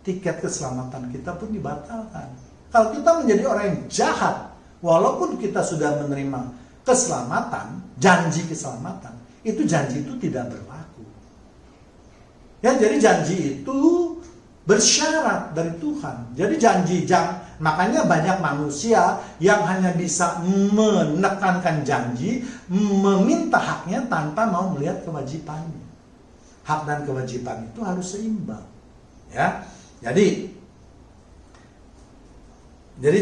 tiket keselamatan kita pun dibatalkan. Kalau kita menjadi orang yang jahat, walaupun kita sudah menerima keselamatan, janji keselamatan, itu janji itu tidak berlaku. Ya, jadi janji itu bersyarat dari Tuhan. Jadi makanya banyak manusia yang hanya bisa menekankan janji, meminta haknya tanpa mau melihat kewajibannya. Hak dan kewajiban itu harus seimbang. Ya. Jadi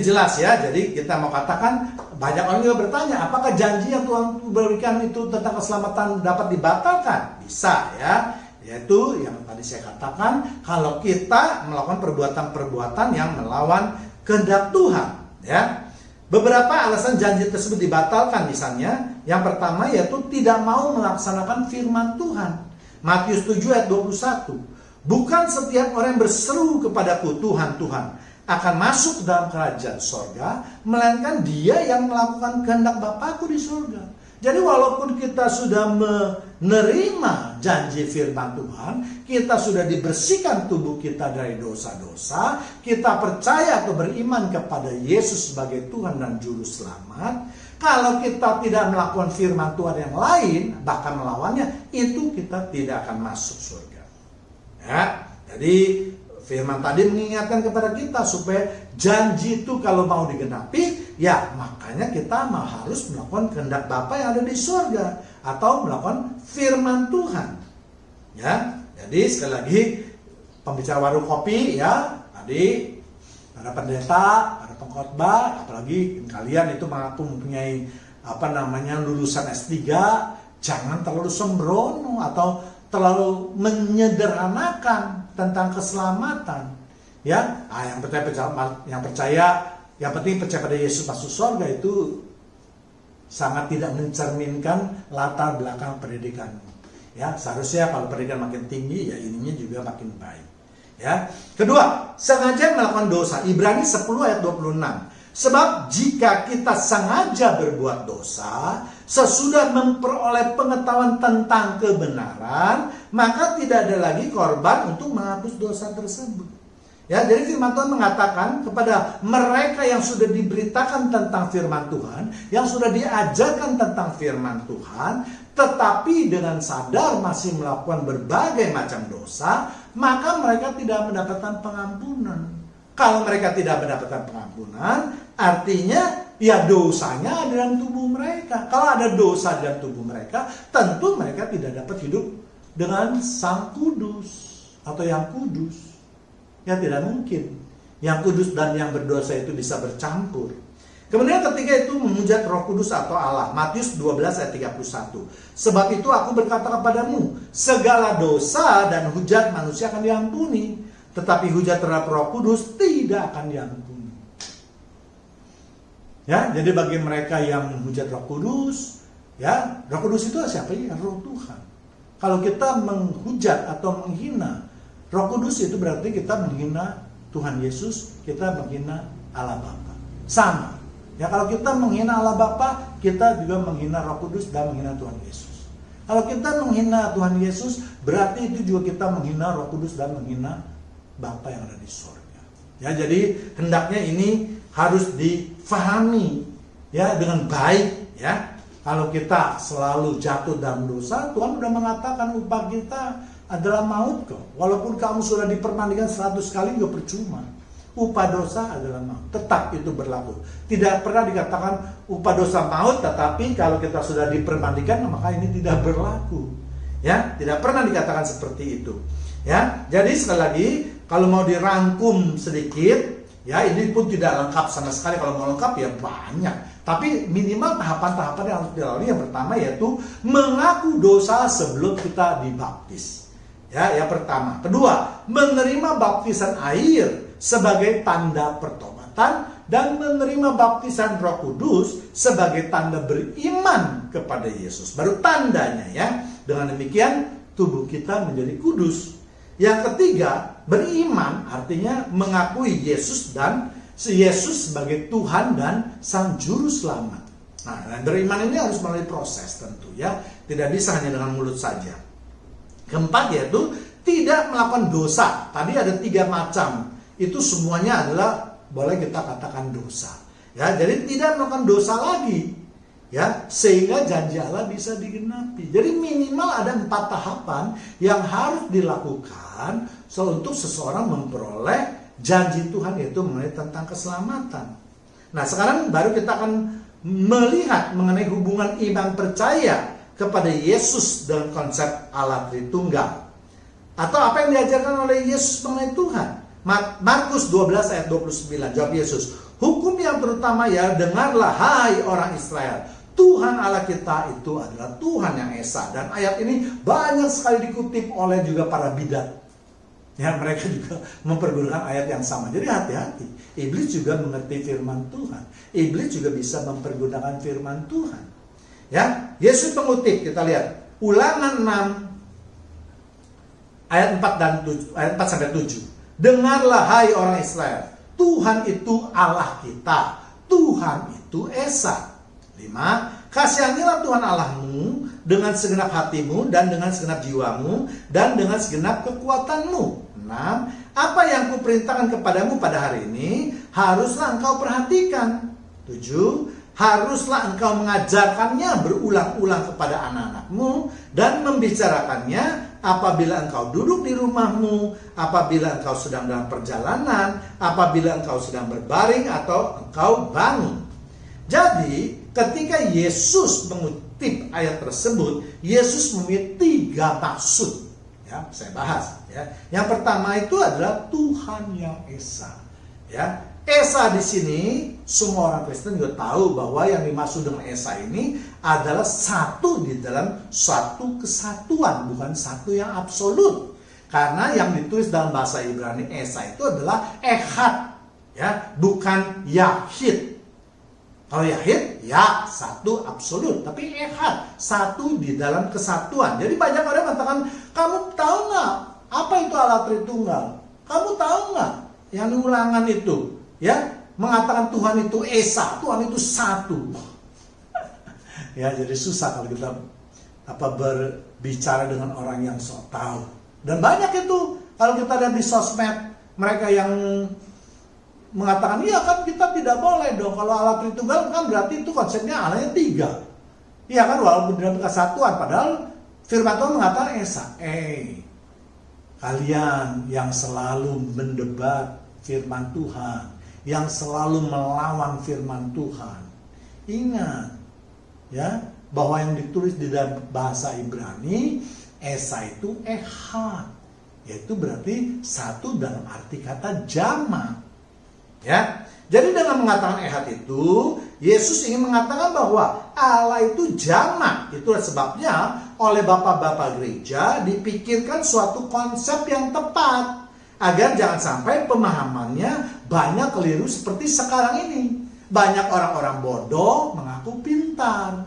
jelas ya. Jadi kita mau katakan, banyak orang juga bertanya, apakah janji yang Tuhan berikan itu tentang keselamatan dapat dibatalkan? Bisa ya. Yaitu yang tadi saya katakan, kalau kita melakukan perbuatan-perbuatan yang melawan kehendak Tuhan, ya. Beberapa alasan janji tersebut dibatalkan, misalnya yang pertama yaitu tidak mau melaksanakan firman Tuhan. Matius 7 ayat 21. Bukan setiap orang yang berseru kepadaku, Tuhan, Tuhan, akan masuk dalam kerajaan sorga, melainkan dia yang melakukan kehendak Bapakku di sorga. Jadi walaupun kita sudah menerima janji firman Tuhan, kita sudah dibersihkan tubuh kita dari dosa-dosa, kita percaya atau beriman kepada Yesus sebagai Tuhan dan Juru Selamat, kalau kita tidak melakukan firman Tuhan yang lain, bahkan melawannya, itu kita tidak akan masuk surga. Ya, jadi firman tadi mengingatkan kepada kita supaya janji itu kalau mau digenapi, ya makanya kita harus melakukan kehendak Bapa yang ada di surga atau melakukan firman Tuhan. Ya, jadi sekali lagi pembicara warung kopi ya, tadi para pendeta, para pengkhotbah, apalagi kalian itu mengaku mempunyai lulusan S3, jangan terlalu sembrono atau terlalu menyederhanakan tentang keselamatan. Ya, yang percaya, yang penting percaya pada Yesus masuk surga, itu sangat tidak mencerminkan latar belakang pendidikanmu. Ya, seharusnya kalau pendidikan makin tinggi, ya ininya juga makin baik. Ya. Kedua, sengaja melakukan dosa. Ibrani 10 ayat 26. Sebab jika kita sengaja berbuat dosa, sesudah memperoleh pengetahuan tentang kebenaran, maka tidak ada lagi korban untuk menghapus dosa tersebut. Ya, jadi firman Tuhan mengatakan kepada mereka yang sudah diberitakan tentang firman Tuhan, yang sudah diajarkan tentang firman Tuhan, tetapi dengan sadar masih melakukan berbagai macam dosa, maka mereka tidak mendapatkan pengampunan. Kalau mereka tidak mendapatkan pengampunan, artinya Ya dosanya ada dalam tubuh mereka. Kalau ada dosa dalam tubuh mereka, tentu mereka tidak dapat hidup dengan Sang Kudus atau yang kudus. Ya tidak mungkin yang kudus dan yang berdosa itu bisa bercampur. Kemudian ketiga itu memuja Roh Kudus atau Allah. Matius 12 ayat 31. Sebab itu aku berkata kepadamu, segala dosa dan hujat manusia akan diampuni, tetapi hujat terhadap Roh Kudus tidak akan diampuni. Ya, jadi bagi mereka yang menghujat Roh Kudus, ya, Roh Kudus itu siapa ya? Roh Tuhan. Kalau kita menghujat atau menghina Roh Kudus, itu berarti kita menghina Tuhan Yesus, kita menghina Allah Bapa. Sama. Ya, kalau kita menghina Allah Bapa, kita juga menghina Roh Kudus dan menghina Tuhan Yesus. Kalau kita menghina Tuhan Yesus, berarti itu juga kita menghina Roh Kudus dan menghina Bapa yang ada di surga. Ya, jadi hendaknya ini harus difahami ya dengan baik ya. Kalau kita selalu jatuh dalam dosa, Tuhan sudah mengatakan upah kita adalah maut kok. Walaupun kamu sudah dipermandikan 100 kali juga percuma. Upah dosa adalah maut. Tetap itu berlaku. Tidak pernah dikatakan upah dosa maut, tetapi kalau kita sudah dipermandikan maka ini tidak berlaku. Ya, tidak pernah dikatakan seperti itu. Ya, jadi sekali lagi kalau mau dirangkum sedikit, ya ini pun tidak lengkap sama sekali. Kalau mau lengkap ya banyak. Tapi minimal tahapan-tahapan yang harus dilalui. Yang pertama yaitu mengaku dosa sebelum kita dibaptis. Ya, yang pertama. Kedua, menerima baptisan air sebagai tanda pertobatan dan menerima baptisan Roh Kudus sebagai tanda beriman kepada Yesus. Baru tandanya ya. Dengan demikian tubuh kita menjadi kudus. Yang ketiga, beriman artinya mengakui Yesus sebagai Tuhan dan Sang Juru Selamat. Nah, beriman ini harus melalui proses tentu ya. Tidak bisa hanya dengan mulut saja. Keempat yaitu tidak melakukan dosa. Tadi ada 3 macam. Itu semuanya adalah boleh kita katakan dosa. Ya, jadi tidak melakukan dosa lagi. Ya, sehingga janji Allah bisa digenapi. Jadi minimal ada 4 tahapan yang harus dilakukan untuk seseorang memperoleh janji Tuhan, yaitu mengenai tentang keselamatan. Nah, sekarang baru kita akan melihat mengenai hubungan iman percaya kepada Yesus dalam konsep Allah Tritunggal. Atau apa yang diajarkan oleh Yesus mengenai Tuhan. Markus 12 ayat 29, jawab Yesus, hukum yang terutama ya, dengarlah hai orang Israel, Tuhan Allah kita itu adalah Tuhan yang Esa. Dan ayat ini banyak sekali dikutip oleh juga para bidat. Ya, mereka juga mempergunakan ayat yang sama. Jadi hati-hati, iblis juga mengerti firman Tuhan. Iblis juga bisa mempergunakan firman Tuhan. Ya, Yesus mengutip, kita lihat Ulangan 6 ayat 4 dan 7, ayat 4 sampai 7. Dengarlah hai orang Israel, Tuhan itu Allah kita, Tuhan itu Esa. 5. Kasihanilah Tuhan Allahmu dengan segenap hatimu dan dengan segenap jiwamu dan dengan segenap kekuatanmu. 6. Apa yang kuperintahkan kepadamu pada hari ini haruslah engkau perhatikan. 7. Haruslah engkau mengajarkannya berulang-ulang kepada anak-anakmu dan membicarakannya apabila engkau duduk di rumahmu, apabila engkau sedang dalam perjalanan, apabila engkau sedang berbaring atau engkau bangun. Jadi, ketika Yesus mengutip ayat tersebut, Yesus memiliki 3 maksud. Ya, saya bahas. Ya. Yang pertama itu adalah Tuhan yang Esa. Ya, Esa di sini semua orang Kristen juga tahu bahwa yang dimaksud dengan Esa ini adalah satu di dalam suatu kesatuan, bukan satu yang absolut. Karena yang ditulis dalam bahasa Ibrani Esa itu adalah Echad, ya, bukan Yahid. Kalau Yahid, ya satu absolut, tapi Echad, satu di dalam kesatuan. Jadi banyak orang mengatakan, kamu tahu nggak apa itu Allah Tritunggal? Kamu tahu nggak yang Ulangan itu? Ya, mengatakan Tuhan itu Esa, Tuhan itu satu. Ya, jadi susah kalau kita berbicara dengan orang yang sok tahu. Dan banyak itu kalau kita lihat di sosmed, mereka yang mengatakan, iya kan kita tidak boleh dong kalau Allah Tritunggal kan berarti itu konsepnya Allahnya 3. Iya kan, walaupun dalam kesatuan, padahal firman Tuhan mengatakan Esa. Kalian yang selalu mendebat firman Tuhan, yang selalu melawan firman Tuhan. Ingat ya, bahwa yang ditulis di dalam bahasa Ibrani Esa itu ehad, yaitu berarti satu dalam arti kata jamak. Ya, jadi dengan mengatakan ehad itu, Yesus ingin mengatakan bahwa Allah itu jamak. Itulah sebabnya oleh bapak-bapak gereja dipikirkan suatu konsep yang tepat, agar jangan sampai pemahamannya banyak keliru seperti sekarang ini. Banyak orang-orang bodoh mengaku pintar.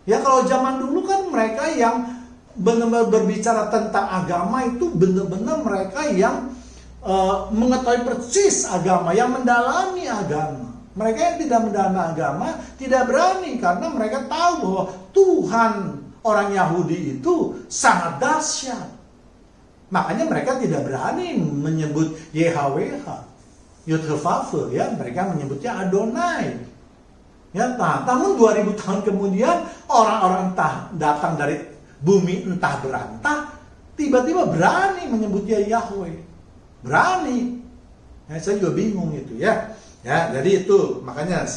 Ya, kalau zaman dulu kan mereka yang benar-benar berbicara tentang agama itu benar-benar mereka yang mengetahui persis agama, yang mendalami agama. Mereka yang tidak mendalami agama tidak berani, karena mereka tahu bahwa Tuhan orang Yahudi itu sangat dahsyat. Makanya mereka tidak berani menyebut YHWH, Yudhevave, ya, mereka menyebutnya Adonai. Ya, namun 2000 tahun kemudian orang-orang datang dari bumi entah berantah, tiba-tiba berani menyebutnya Yahweh. Berani. Ya, saya juga bingung itu ya. Ya, jadi itu makanya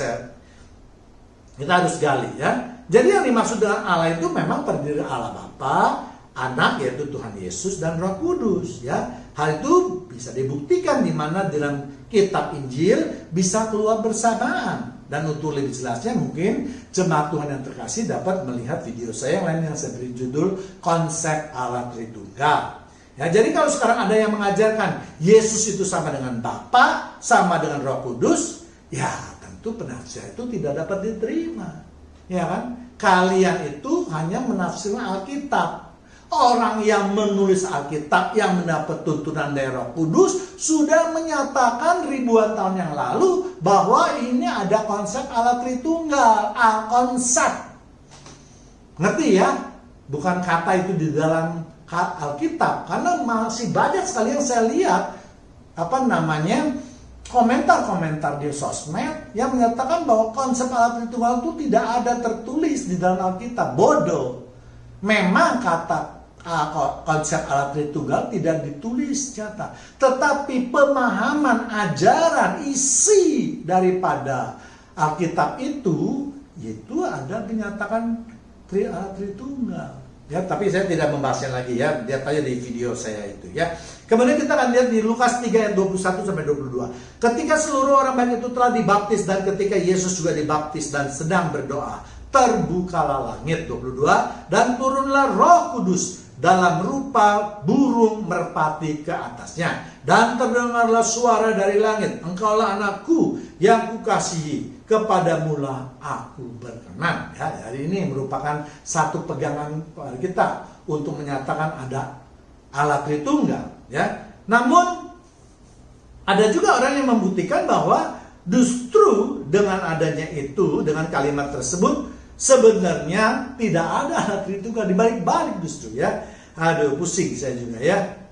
kita harus gali ya. Jadi yang dimaksud dengan Allah itu memang terdiri Allah Bapa, Anak yaitu Tuhan Yesus dan Roh Kudus ya. Hal itu bisa dibuktikan di mana dalam kitab Injil bisa keluar bersamaan. Dan untuk lebih jelasnya mungkin jemaat Tuhan yang terkasih dapat melihat video saya yang lain yang saya beri judul Konsep Allah Tritunggal. Ya, jadi kalau sekarang ada yang mengajarkan Yesus itu sama dengan Bapa, sama dengan Roh Kudus, ya tentu penafsiran itu tidak dapat diterima. Ya kan? Kalian itu hanya menafsirkan Alkitab. Orang yang menulis Alkitab yang mendapat tuntunan dari Roh Kudus sudah menyatakan ribuan tahun yang lalu bahwa ini ada konsep Allah Tritunggal, konsep. Ngerti ya? Bukan kata itu di dalam Alkitab, karena masih banyak sekali yang saya lihat komentar-komentar di sosmed yang menyatakan bahwa konsep Allah Tritunggal itu tidak ada tertulis di dalam Alkitab. Bodoh. Memang konsep Allah Tritunggal tidak ditulis nyata, tetapi pemahaman ajaran isi daripada Alkitab itu ada dinyatakan Allah Tritunggal. Ya, tapi saya tidak membahasnya lagi ya, lihat aja di video saya itu ya. Kemudian kita akan lihat di Lukas 3 ayat 21 sampai 22. Ketika seluruh orang banyak itu telah dibaptis dan ketika Yesus juga dibaptis dan sedang berdoa, terbukalah langit 22 dan turunlah Roh Kudus dalam rupa burung merpati ke atasnya. Dan terdengarlah suara dari langit, engkaulah anakku yang kukasihi, kepadamulah aku berkenan. Ya, jadi ini merupakan satu pegangan kita untuk menyatakan ada Allah Tritunggal. Ya, namun ada juga orang yang membuktikan bahwa justru dengan adanya itu, dengan kalimat tersebut, sebenarnya tidak ada Allah Tritunggal, dibalik-balik justru ya. Aduh, pusing saya juga ya.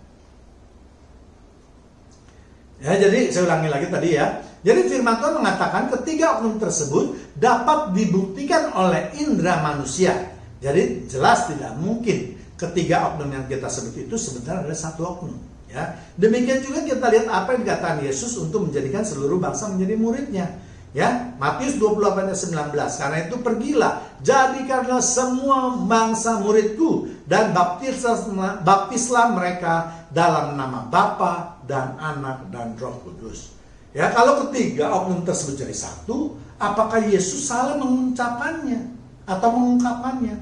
Ya, jadi saya ulangi lagi tadi ya. Jadi firman Tuhan mengatakan ketiga oknum tersebut dapat dibuktikan oleh indera manusia. Jadi jelas tidak mungkin ketiga oknum yang kita sebut itu sebenarnya ada satu oknum. Ya, demikian juga kita lihat apa yang dikatakan Yesus untuk menjadikan seluruh bangsa menjadi muridnya. Ya, Matius 28 ayat 19. Karena itu pergilah, jadikanlah semua bangsa muridku dan baptislah mereka dalam nama Bapa dan Anak dan Roh Kudus. Ya, kalau ketiga oknum tersebut jadi satu, apakah Yesus salah mengucapkannya atau mengungkapkannya?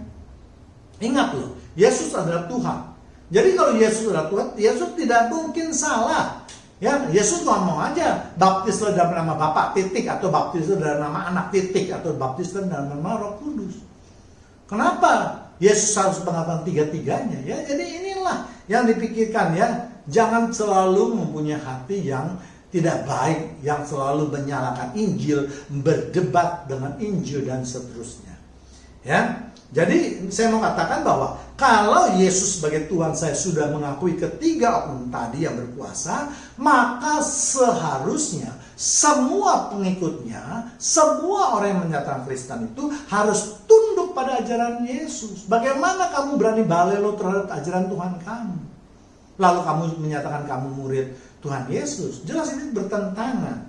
Ingat loh, Yesus adalah Tuhan. Jadi kalau Yesus adalah Tuhan, Yesus tidak mungkin salah. Ya, Yesus ngomong aja, baptislah dalam nama Bapa titik, atau baptislah dalam nama Anak titik, atau baptislah dalam nama Roh Kudus. Kenapa Yesus harus mengatakan tiga-tiganya? Ya, jadi inilah yang dipikirkan ya. Jangan selalu mempunyai hati yang tidak baik, yang selalu menyalahkan Injil, berdebat dengan Injil dan seterusnya. Ya, jadi saya mau katakan bahwa kalau Yesus sebagai Tuhan saya sudah mengakui ketiga oknum tadi yang berkuasa, maka seharusnya semua pengikutnya, semua orang yang menyatakan Kristen itu harus tunduk pada ajaran Yesus. Bagaimana kamu berani balelo terhadap ajaran Tuhan kamu? Lalu kamu menyatakan kamu murid Tuhan Yesus? Jelas ini bertentangan.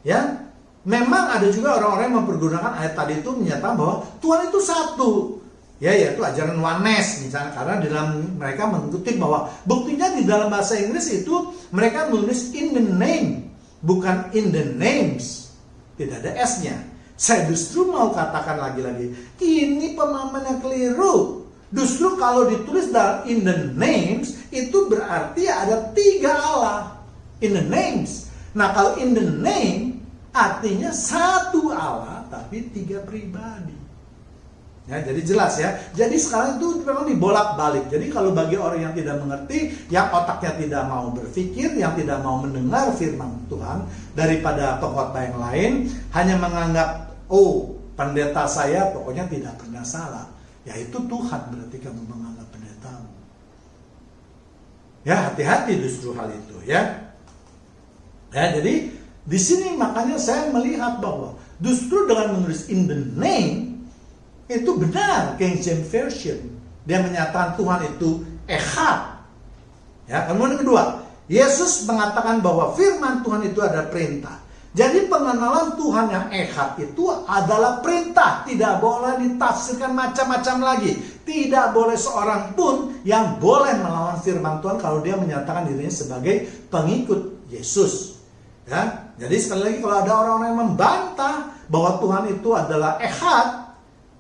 Ya, memang ada juga orang-orang yang mempergunakan ayat tadi itu menyatakan bahwa Tuhan itu satu. Ya, yaitu ajaran oneness misalnya, karena di dalam mereka mengutip bahwa buktinya di dalam bahasa Inggris itu mereka menulis in the name, bukan in the names. Tidak ada S-nya. Saya justru mau katakan lagi-lagi, ini pemahaman yang keliru. Justru kalau ditulis dalam in the names, itu berarti ada 3 Allah. In the names. Nah, kalau in the name, artinya 1 Allah, tapi 3 pribadi. Ya, jadi jelas ya. Jadi sekarang itu memang dibolak-balik. Jadi kalau bagi orang yang tidak mengerti, yang otaknya tidak mau berpikir, yang tidak mau mendengar firman Tuhan daripada pengkhotbah yang lain, hanya menganggap, oh, pendeta saya pokoknya tidak pernah salah. Ya itu Tuhan berarti kamu menganggap pendetamu. Ya, hati-hati justru hal itu ya. Ya, jadi di sini makanya saya melihat bahwa justru dengan menulis in the name itu benar. King James Version dia menyatakan Tuhan itu Echad. Ya, kemudian kedua, Yesus mengatakan bahwa firman Tuhan itu ada perintah. Jadi pengenalan Tuhan yang Echad itu adalah perintah, tidak boleh ditafsirkan macam-macam lagi. Tidak boleh seorang pun yang boleh melawan firman Tuhan kalau dia menyatakan dirinya sebagai pengikut Yesus. Ya, jadi sekali lagi kalau ada orang-orang yang membantah bahwa Tuhan itu adalah Echad,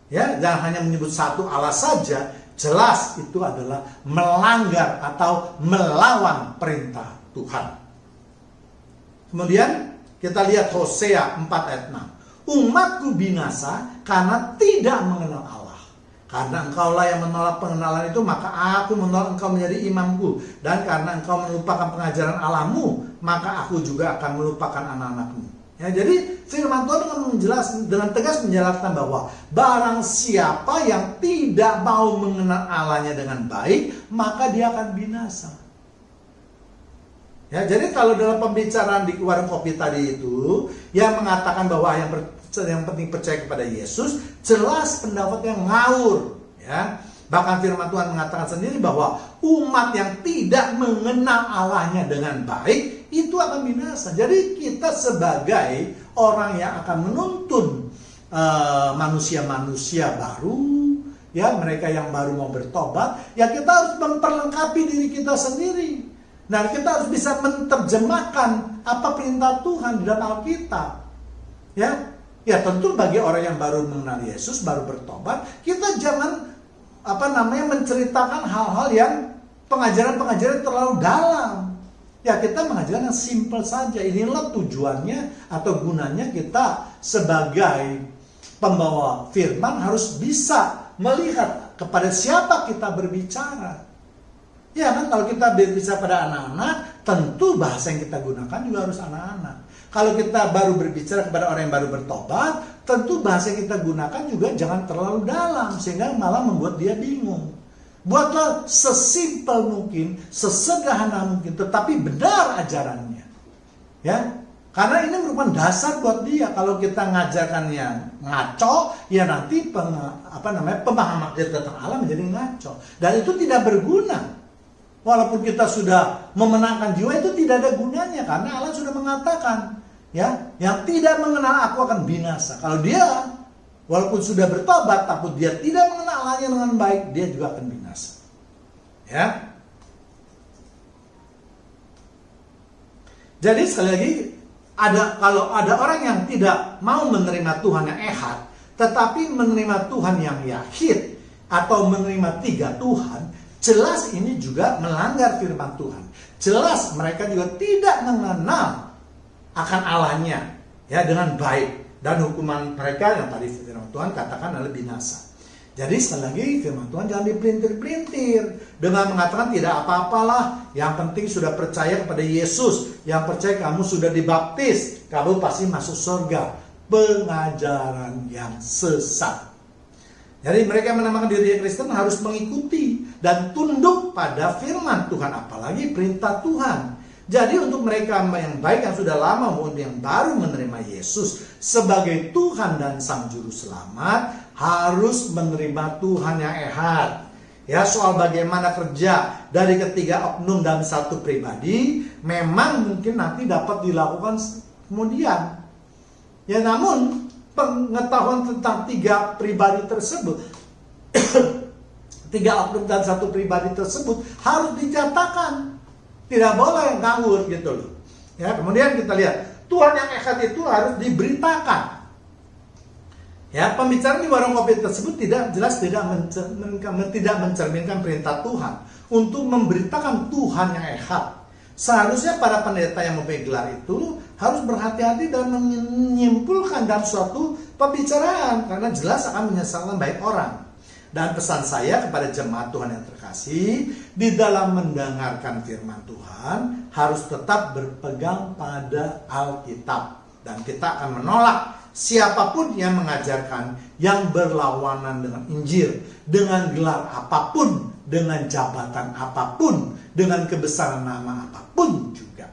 ya, jangan hanya menyebut 1 Allah saja, jelas itu adalah melanggar atau melawan perintah Tuhan. Kemudian kita lihat Hosea 4 ayat 6. Umatku binasa karena tidak mengenal Allah. Karena engkaulah yang menolak pengenalan itu, maka aku menolak engkau menjadi imamku. Dan karena engkau melupakan pengajaran Allahmu, maka aku juga akan melupakan anak-anakmu. Ya, jadi firman Tuhan dengan tegas menjelaskan bahwa barang siapa yang tidak mau mengenal Allahnya dengan baik, maka dia akan binasa. Ya, jadi kalau dalam pembicaraan di warung kopi tadi itu yang mengatakan bahwa yang penting percaya kepada Yesus, jelas pendapatnya ngawur. Ya, bahkan firman Tuhan mengatakan sendiri bahwa umat yang tidak mengenal Allahnya dengan baik itu akan binasa. Jadi kita sebagai orang yang akan menuntun manusia-manusia baru, ya mereka yang baru mau bertobat, ya kita harus memperlengkapi diri kita sendiri. Nah, kita harus bisa menerjemahkan apa perintah Tuhan di dalam Alkitab. Ya tentu bagi orang yang baru mengenal Yesus, baru bertobat, kita jangan menceritakan hal-hal yang pengajaran-pengajaran terlalu dalam. Ya, kita mengajarkan yang simple saja. Inilah tujuannya atau gunanya kita sebagai pembawa firman harus bisa melihat kepada siapa kita berbicara. Ya kan, kalau kita berbicara pada anak-anak, tentu bahasa yang kita gunakan juga harus anak-anak. Kalau kita baru berbicara kepada orang yang baru bertobat, tentu bahasa yang kita gunakan juga jangan terlalu dalam, sehingga malah membuat dia bingung. Buatlah sesimpel mungkin, sesederhana mungkin, tetapi benar ajarannya. Ya, karena ini merupakan dasar buat dia. Kalau kita ngajarkannya ngaco, ya nanti pemahaman kita tentang Allah menjadi ngaco. Dan itu tidak berguna. Walaupun kita sudah memenangkan jiwa, itu tidak ada gunanya, karena Allah sudah mengatakan, ya, yang tidak mengenal aku akan binasa. Kalau dia walaupun sudah bertobat, tapi dia tidak mengenal Allahnya dengan baik, dia juga akan binasa. Ya. Jadi sekali lagi, kalau ada orang yang tidak mau menerima Tuhan yang Echad, tetapi menerima Tuhan yang Yahid atau menerima 3 Tuhan, jelas ini juga melanggar firman Tuhan. Jelas mereka juga tidak mengenal akan Allahnya ya dengan baik, dan hukuman mereka yang tadi firman Tuhan katakan adalah binasa. Jadi sekali lagi firman Tuhan jangan dipelintir-pelintir dengan mengatakan tidak apa-apalah, yang penting sudah percaya kepada Yesus, yang percaya kamu sudah dibaptis, kamu pasti masuk surga. Pengajaran yang sesat. Jadi mereka yang menamakan diri Kristen harus mengikuti dan tunduk pada firman Tuhan, apalagi perintah Tuhan. Jadi untuk mereka yang baik yang sudah lama maupun yang baru menerima Yesus sebagai Tuhan dan Sang Juru Selamat, harus menerima Tuhan yang Echad. Ya, soal bagaimana kerja dari ketiga oknum dalam satu pribadi, memang mungkin nanti dapat dilakukan kemudian. Ya namun pengetahuan tentang tiga pribadi tersebut, tiga oknum dan satu pribadi tersebut harus dinyatakan. Tidak boleh ngawur gitu loh. Ya, kemudian kita lihat Tuhan yang echad itu harus diberitakan. Ya, pembicaraan di warung kopi tersebut tidak mencerminkan perintah Tuhan untuk memberitakan Tuhan yang echad. Seharusnya para pendeta yang mempunyai gelar itu harus berhati-hati dalam menyimpulkan dalam suatu pembicaraan, karena jelas akan menyesalkan baik orang. Dan pesan saya kepada jemaat Tuhan yang terkasih, di dalam mendengarkan firman Tuhan harus tetap berpegang pada Alkitab. Dan kita akan menolak siapapun yang mengajarkan yang berlawanan dengan Injil, dengan gelar apapun, dengan jabatan apapun, dengan kebesaran nama apapun juga.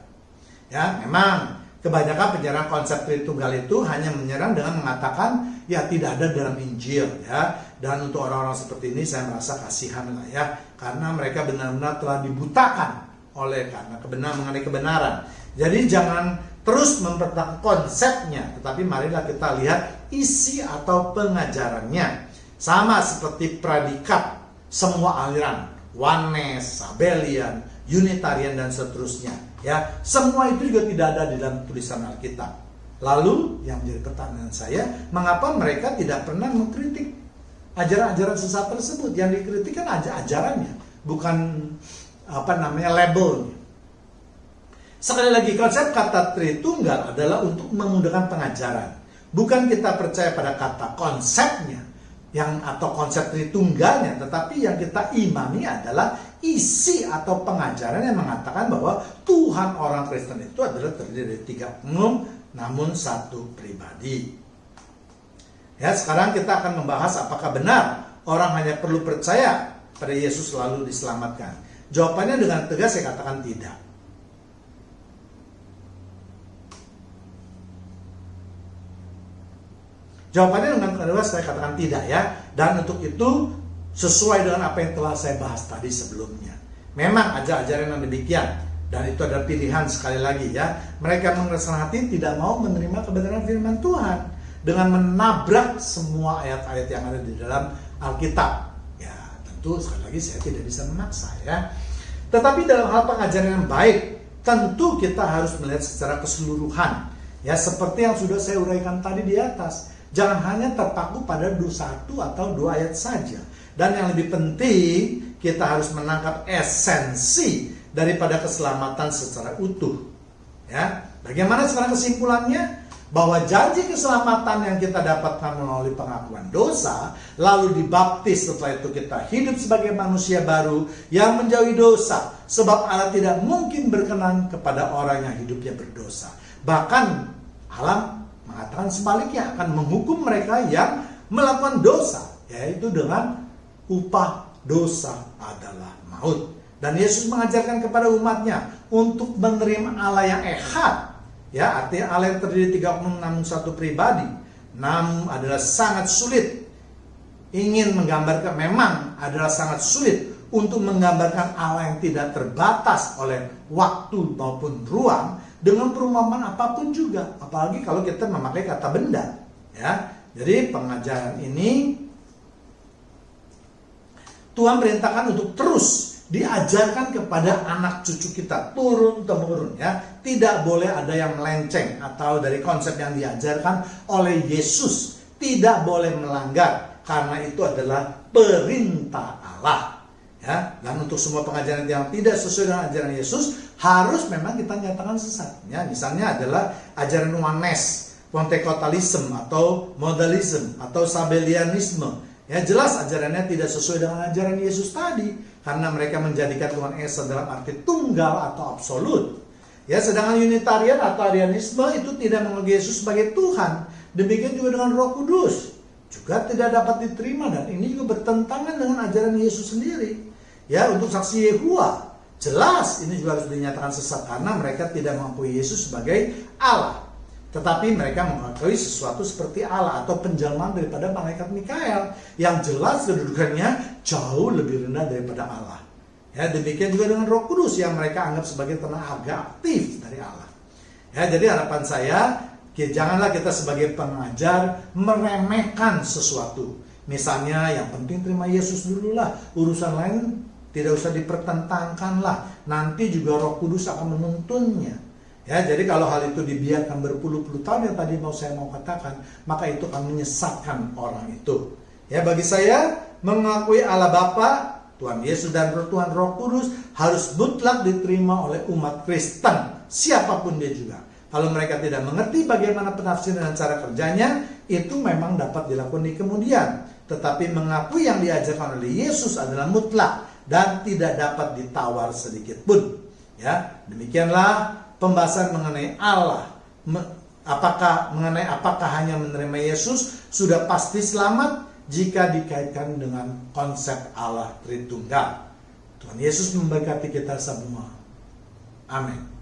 Ya, memang kebanyakan penjelasan konsep Tritunggal itu hanya menyerang dengan mengatakan ya tidak ada dalam Injil, ya. Dan untuk orang-orang seperti ini saya merasa kasihan lah ya, karena mereka benar-benar telah dibutakan karena mengenai kebenaran. Jadi jangan terus mempertahankan konsepnya, tetapi marilah kita lihat isi atau pengajarannya. Sama seperti predikat semua aliran, Oneness, Sabellian, Unitarian dan seterusnya. Ya, semua itu juga tidak ada di dalam tulisan Alkitab. Lalu yang menjadi pertanyaan saya, mengapa mereka tidak pernah mengkritik ajaran-ajaran sesat tersebut? Yang dikritik kan ajarannya, bukan labelnya. Sekali lagi, konsep kata Tritunggal adalah untuk memudahkan pengajaran. Bukan kita percaya pada kata konsepnya atau konsep Tritunggalnya, tetapi yang kita imani adalah isi atau pengajaran yang mengatakan bahwa Tuhan orang Kristen itu adalah terdiri dari tiga oknum namun satu pribadi. Ya, sekarang kita akan membahas apakah benar orang hanya perlu percaya pada Yesus lalu diselamatkan. Jawabannya dengan tegas saya katakan tidak. Jawabannya dengan tegas saya katakan tidak ya. Dan untuk itu sesuai dengan apa yang telah saya bahas tadi sebelumnya. Memang ajaran-ajaran yang demikian, dan itu adalah pilihan sekali lagi ya. Mereka mengeraskan hati tidak mau menerima kebenaran firman Tuhan dengan menabrak semua ayat-ayat yang ada di dalam Alkitab. Ya, tentu sekali lagi saya tidak bisa memaksa ya. Tetapi dalam hal pengajaran yang baik, tentu kita harus melihat secara keseluruhan. Ya, seperti yang sudah saya uraikan tadi di atas. Jangan hanya terpaku pada satu atau dua ayat saja. Dan yang lebih penting, kita harus menangkap esensi daripada keselamatan secara utuh. Ya, bagaimana sekarang kesimpulannya? Bahwa janji keselamatan yang kita dapatkan melalui pengakuan dosa, lalu dibaptis, setelah itu kita hidup sebagai manusia baru yang menjauhi dosa. Sebab Allah tidak mungkin berkenan kepada orang yang hidupnya berdosa. Bahkan Allah mengatakan sebaliknya, akan menghukum mereka yang melakukan dosa, yaitu dengan upah dosa adalah maut. Dan Yesus mengajarkan kepada umatnya untuk menerima Allah yang echad. Ya, artinya Allah yang terdiri tiga oknum namun satu pribadi. Namun adalah sangat sulit. Memang adalah sangat sulit untuk menggambarkan Allah yang tidak terbatas oleh waktu maupun ruang dengan perumpamaan apapun juga, apalagi kalau kita memakai kata benda. Ya, jadi pengajaran ini Tuhan perintahkan untuk terus diajarkan kepada anak cucu kita turun temurun ya. Tidak boleh ada yang melenceng atau dari konsep yang diajarkan oleh Yesus. Tidak boleh melanggar karena itu adalah perintah Allah. Ya, dan untuk semua pengajaran yang tidak sesuai dengan ajaran Yesus harus memang kita nyatakan sesat. Ya, misalnya adalah ajaran Oneness, Pentekostalisme atau Modalisme atau Sabellianisme. Ya, jelas ajarannya tidak sesuai dengan ajaran Yesus tadi, karena mereka menjadikan Tuhan Esa dalam arti tunggal atau absolut. Ya, sedangkan Unitarian atau Arianisme itu tidak menganggap Yesus sebagai Tuhan. Demikian juga dengan Roh Kudus, juga tidak dapat diterima, dan ini juga bertentangan dengan ajaran Yesus sendiri. Ya, untuk saksi Yehova, jelas ini juga harus dinyatakan sesat karena mereka tidak mengakui Yesus sebagai Allah. Tetapi mereka mengakui sesuatu seperti Allah atau penjelmaan daripada malaikat Mikael yang jelas kedudukannya jauh lebih rendah daripada Allah. Ya, demikian juga dengan Roh Kudus yang mereka anggap sebagai tenaga aktif dari Allah. Ya, jadi harapan saya Janganlah kita sebagai pengajar meremehkan sesuatu. Misalnya yang penting terima Yesus dulu lah, urusan lain tidak usah dipertentangkan lah. Nanti juga Roh Kudus akan menuntunnya. Ya, jadi kalau hal itu dibiarkan berpuluh-puluh tahun yang tadi saya mau katakan, maka itu akan menyesatkan orang itu. Ya, bagi saya mengakui Allah Bapa, Tuhan Yesus dan Tuhan Roh Kudus harus mutlak diterima oleh umat Kristen, siapapun dia juga. Kalau mereka tidak mengerti bagaimana penafsiran dan cara kerjanya, itu memang dapat dilakukan di kemudian. Tetapi mengakui yang diajarkan oleh Yesus adalah mutlak dan tidak dapat ditawar sedikit pun. Ya, demikianlah pembahasan mengenai Allah. Apakah hanya menerima Yesus sudah pasti selamat jika dikaitkan dengan konsep Allah Tritunggal. Tuhan Yesus memberkati kita semua. Amin.